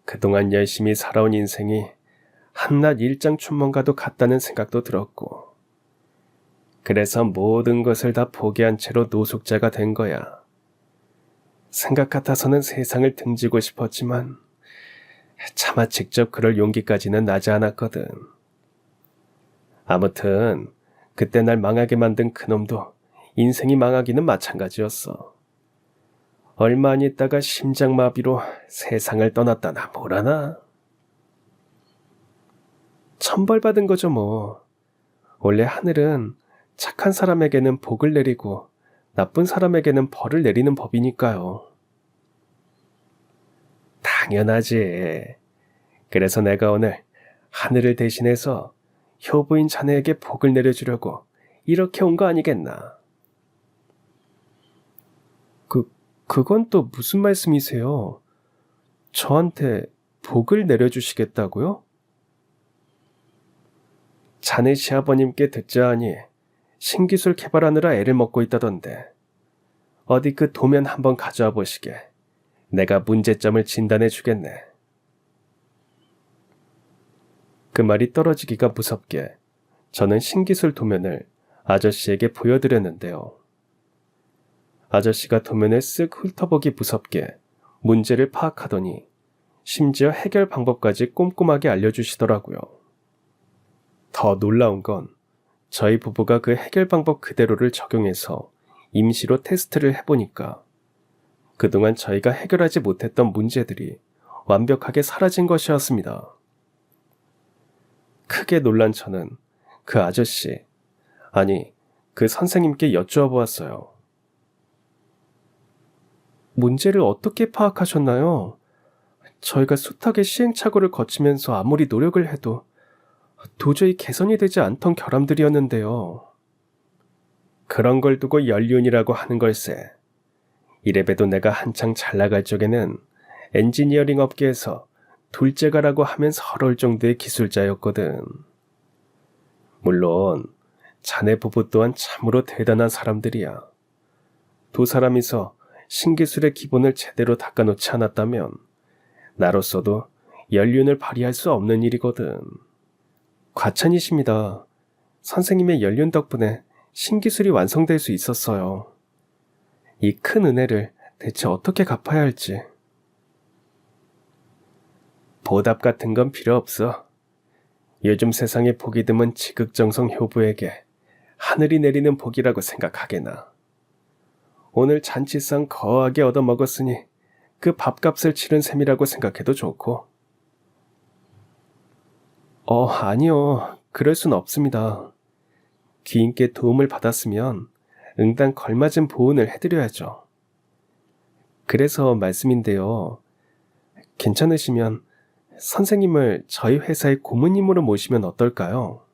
그동안 열심히 살아온 인생이 한낱 일장춘몽과도 같다는 생각도 들었고, 그래서 모든 것을 다 포기한 채로 노숙자가 된 거야. 생각 같아서는 세상을 등지고 싶었지만 차마 직접 그럴 용기까지는 나지 않았거든. 아무튼 그때 날 망하게 만든 그놈도 인생이 망하기는 마찬가지였어. 얼마 안 있다가 심장마비로 세상을 떠났다나 뭐라나. 천벌받은 거죠 뭐. 원래 하늘은 착한 사람에게는 복을 내리고 나쁜 사람에게는 벌을 내리는 법이니까요. 당연하지. 그래서 내가 오늘 하늘을 대신해서 효부인 자네에게 복을 내려주려고 이렇게 온 거 아니겠나. 그건 또 무슨 말씀이세요? 저한테 복을 내려주시겠다고요? 자네 시아버님께 듣자 하니 신기술 개발하느라 애를 먹고 있다던데. 어디 그 도면 한번 가져와 보시게. 내가 문제점을 진단해 주겠네. 그 말이 떨어지기가 무섭게 저는 신기술 도면을 아저씨에게 보여드렸는데요. 아저씨가 도면을 쓱 훑어보기 무섭게 문제를 파악하더니 심지어 해결 방법까지 꼼꼼하게 알려주시더라고요. 더 놀라운 건 저희 부부가 그 해결 방법 그대로를 적용해서 임시로 테스트를 해보니까 그동안 저희가 해결하지 못했던 문제들이 완벽하게 사라진 것이었습니다. 크게 놀란 저는 그 아저씨, 아니 그 선생님께 여쭈어 보았어요. 문제를 어떻게 파악하셨나요? 저희가 숱하게 시행착오를 거치면서 아무리 노력을 해도 도저히 개선이 되지 않던 결함들이었는데요. 그런 걸 두고 연륜이라고 하는 걸세. 이래봬도 내가 한창 잘 나갈 적에는 엔지니어링 업계에서 둘째가라고 하면 서러울 정도의 기술자였거든. 물론 자네 부부 또한 참으로 대단한 사람들이야. 두 사람이서 신기술의 기본을 제대로 닦아놓지 않았다면 나로서도 연륜을 발휘할 수 없는 일이거든. 과찬이십니다. 선생님의 연륜 덕분에 신기술이 완성될 수 있었어요. 이 큰 은혜를 대체 어떻게 갚아야 할지. 보답 같은 건 필요 없어. 요즘 세상에 복이 드문 지극정성 효부에게 하늘이 내리는 복이라고 생각하게나. 오늘 잔치상 거하게 얻어먹었으니 그 밥값을 치른 셈이라고 생각해도 좋고. 아니요. 그럴 순 없습니다. 귀인께 도움을 받았으면 응당 걸맞은 보은을 해드려야죠. 그래서 말씀인데요. 괜찮으시면 선생님을 저희 회사의 고문님으로 모시면 어떨까요?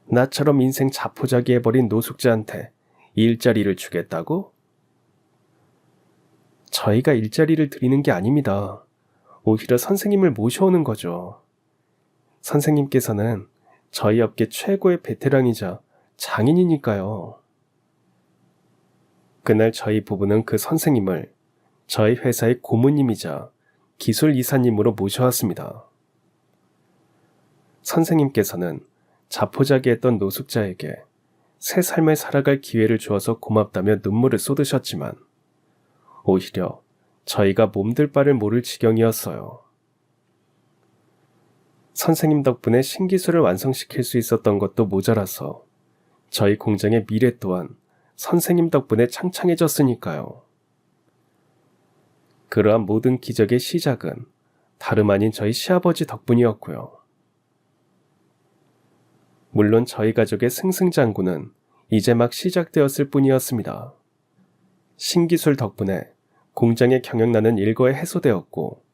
나처럼 인생 자포자기 해버린 노숙자한테 일자리를 주겠다고? 저희가 일자리를 드리는 게 아닙니다. 오히려 선생님을 모셔오는 거죠. 선생님께서는 저희 업계 최고의 베테랑이자 장인이니까요. 그날 저희 부부는 그 선생님을 저희 회사의 고문님이자 기술 이사님으로 모셔왔습니다. 선생님께서는 자포자기했던 노숙자에게 새 삶을 살아갈 기회를 주어서 고맙다며 눈물을 쏟으셨지만 오히려 저희가 몸둘 바를 모를 지경이었어요. 선생님 덕분에 신기술을 완성시킬 수 있었던 것도 모자라서 저희 공장의 미래 또한 선생님 덕분에 창창해졌으니까요. 그러한 모든 기적의 시작은 다름 아닌 저희 시아버지 덕분이었고요. 물론 저희 가족의 승승장구는 이제 막 시작되었을 뿐이었습니다. 신기술 덕분에 공장의 경영난은 일거에 해소되었고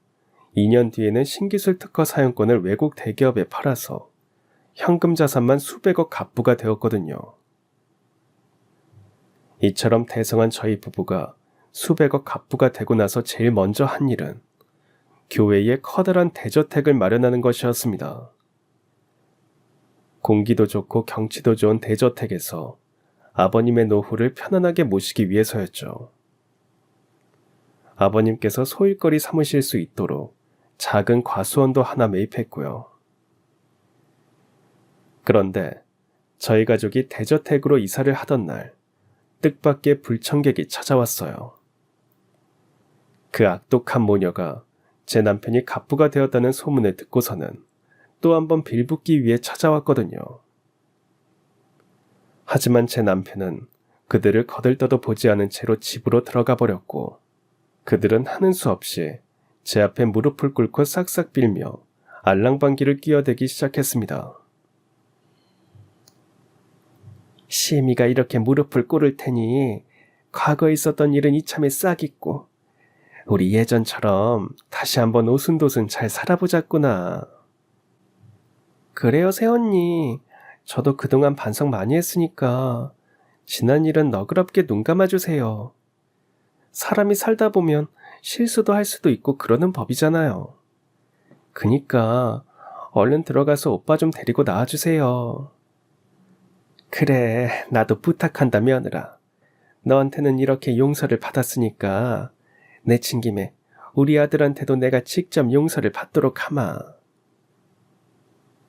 2년 뒤에는 신기술 특허 사용권을 외국 대기업에 팔아서 현금 자산만 수백억 갑부가 되었거든요. 이처럼 대성한 저희 부부가 수백억 갑부가 되고 나서 제일 먼저 한 일은 교회에 커다란 대저택을 마련하는 것이었습니다. 공기도 좋고 경치도 좋은 대저택에서 아버님의 노후를 편안하게 모시기 위해서였죠. 아버님께서 소일거리 삼으실 수 있도록 작은 과수원도 하나 매입했고요. 그런데 저희 가족이 대저택으로 이사를 하던 날 뜻밖의 불청객이 찾아왔어요. 그 악독한 모녀가 제 남편이 갑부가 되었다는 소문을 듣고서는 또 한 번 빌붙기 위해 찾아왔거든요. 하지만 제 남편은 그들을 거들떠도 보지 않은 채로 집으로 들어가 버렸고 그들은 하는 수 없이 제 앞에 무릎을 꿇고 싹싹 빌며 알랑방귀를 끼어대기 시작했습니다. 시애미가 이렇게 무릎을 꿇을 테니 과거에 있었던 일은 이참에 싹 잊고 우리 예전처럼 다시 한번 오순도순 잘 살아보자꾸나. 그래요, 새언니. 저도 그동안 반성 많이 했으니까 지난 일은 너그럽게 눈 감아주세요. 사람이 살다 보면 실수도 할 수도 있고 그러는 법이잖아요. 그니까 얼른 들어가서 오빠 좀 데리고 나와주세요. 그래, 나도 부탁한다, 며느라. 너한테는 이렇게 용서를 받았으니까 내친 김에 우리 아들한테도 내가 직접 용서를 받도록 하마.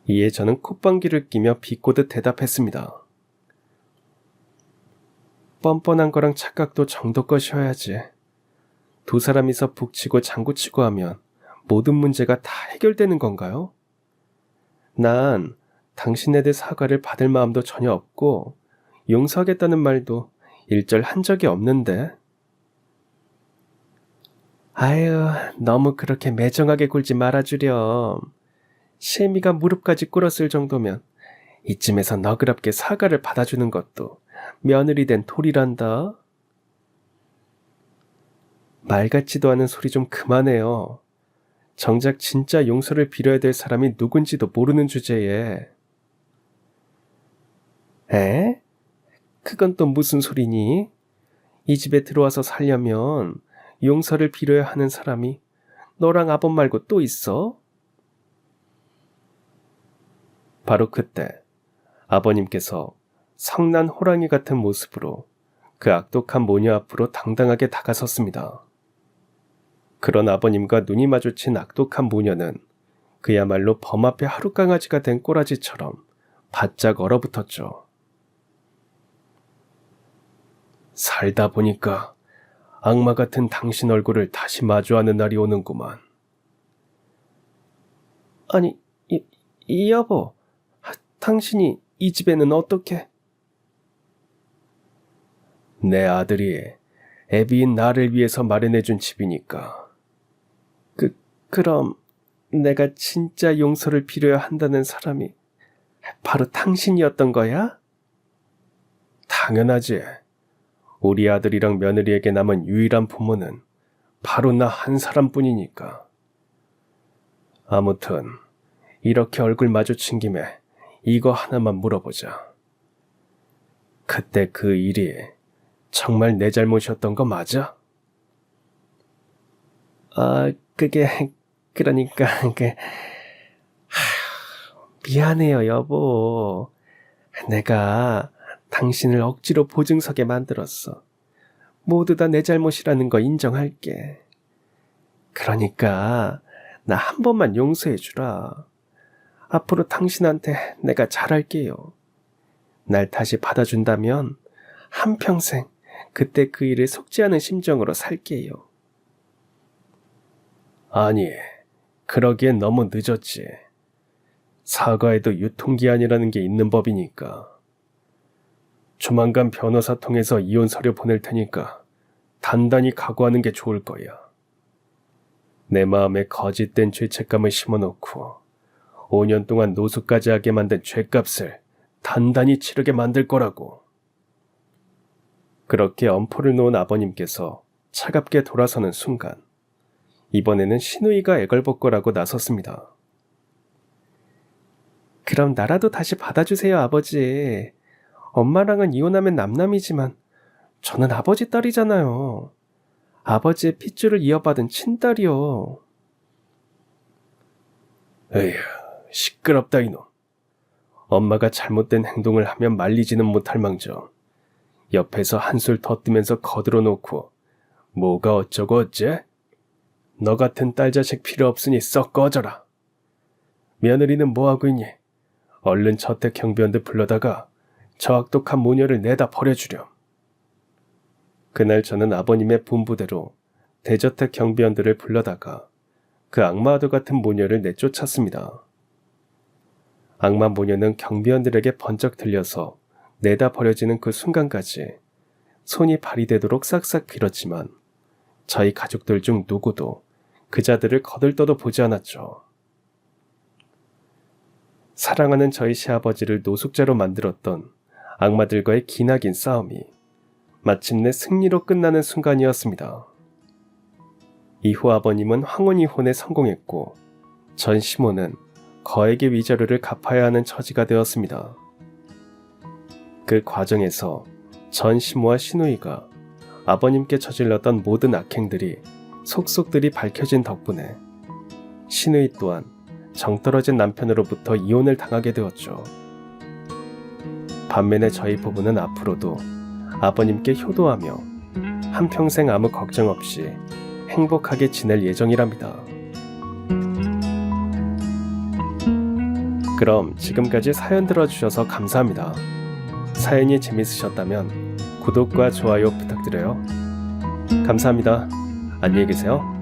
이에 저는 콧방귀를 끼며 비꼬듯 대답했습니다. 뻔뻔한 거랑 착각도 정도껏 쉬어야지. 두 사람이서 북치고 장구치고 하면 모든 문제가 다 해결되는 건가요? 난 당신네들 사과를 받을 마음도 전혀 없고 용서하겠다는 말도 일절 한 적이 없는데. 아유, 너무 그렇게 매정하게 굴지 말아주렴. 시애미가 무릎까지 꿇었을 정도면 이쯤에서 너그럽게 사과를 받아주는 것도 며느리 된 도리란다. 말 같지도 않은 소리 좀 그만해요. 정작 진짜 용서를 빌어야 될 사람이 누군지도 모르는 주제에. 에? 그건 또 무슨 소리니? 이 집에 들어와서 살려면 용서를 빌어야 하는 사람이 너랑 아범 말고 또 있어? 바로 그때 아버님께서 성난 호랑이 같은 모습으로 그 악독한 모녀 앞으로 당당하게 다가섰습니다. 그런 아버님과 눈이 마주친 악독한 모녀는 그야말로 범 앞에 하룻강아지가 된 꼬라지처럼 바짝 얼어붙었죠. 살다 보니까 악마 같은 당신 얼굴을 다시 마주하는 날이 오는구만. 아니, 이 여보, 당신이 이 집에는 어떻게? 내 아들이 애비인 나를 위해서 마련해준 집이니까. 그럼 내가 진짜 용서를 빌어야 한다는 사람이 바로 당신이었던 거야? 당연하지. 우리 아들이랑 며느리에게 남은 유일한 부모는 바로 나 한 사람뿐이니까. 아무튼 이렇게 얼굴 마주친 김에 이거 하나만 물어보자. 그때 그 일이 정말 내 잘못이었던 거 맞아? 그러니까 미안해요, 여보. 내가 당신을 억지로 보증서게 만들었어. 모두 다 내 잘못이라는 거 인정할게. 그러니까 나 한 번만 용서해 주라. 앞으로 당신한테 내가 잘할게요. 날 다시 받아준다면 한평생 그때 그 일을 속지 않은 심정으로 살게요. 아니, 그러기엔 너무 늦었지. 사과에도 유통기한이라는 게 있는 법이니까. 조만간 변호사 통해서 이혼 서류 보낼 테니까 단단히 각오하는 게 좋을 거야. 내 마음에 거짓된 죄책감을 심어놓고 5년 동안 노숙까지 하게 만든 죄값을 단단히 치르게 만들 거라고. 그렇게 엄포를 놓은 아버님께서 차갑게 돌아서는 순간 이번에는 신우이가 애걸복걸하고 나섰습니다. 그럼 나라도 다시 받아주세요, 아버지. 엄마랑은 이혼하면 남남이지만 저는 아버지 딸이잖아요. 아버지의 핏줄을 이어받은 친딸이요. 에휴, 시끄럽다 이놈. 엄마가 잘못된 행동을 하면 말리지는 못할 망정 옆에서 한술 더 뜨면서 거들어 놓고 뭐가 어쩌고 어째? 너 같은 딸 자식 필요 없으니 썩 꺼져라. 며느리는 뭐하고 있니? 얼른 저택 경비원들 불러다가 저 악독한 모녀를 내다 버려주렴. 그날 저는 아버님의 분부대로 대저택 경비원들을 불러다가 그 악마와도 같은 모녀를 내쫓았습니다. 악마 모녀는 경비원들에게 번쩍 들려서 내다 버려지는 그 순간까지 손이 발이 되도록 싹싹 빌었지만 저희 가족들 중 누구도 그자들을 거들떠도 보지 않았죠. 사랑하는 저희 시아버지를 노숙자로 만들었던 악마들과의 기나긴 싸움이 마침내 승리로 끝나는 순간이었습니다. 이후 아버님은 황혼이혼에 성공했고 전 시모는 거액의 위자료를 갚아야 하는 처지가 되었습니다. 그 과정에서 전 시모와 시누이가 아버님께 저질렀던 모든 악행들이 속속들이 밝혀진 덕분에 시누이 또한 정떨어진 남편으로부터 이혼을 당하게 되었죠. 반면에 저희 부부는 앞으로도 아버님께 효도하며 한평생 아무 걱정 없이 행복하게 지낼 예정이랍니다. 그럼 지금까지 사연 들어주셔서 감사합니다. 사연이 재밌으셨다면 구독과 좋아요 부탁드려요. 감사합니다. 안녕히 계세요.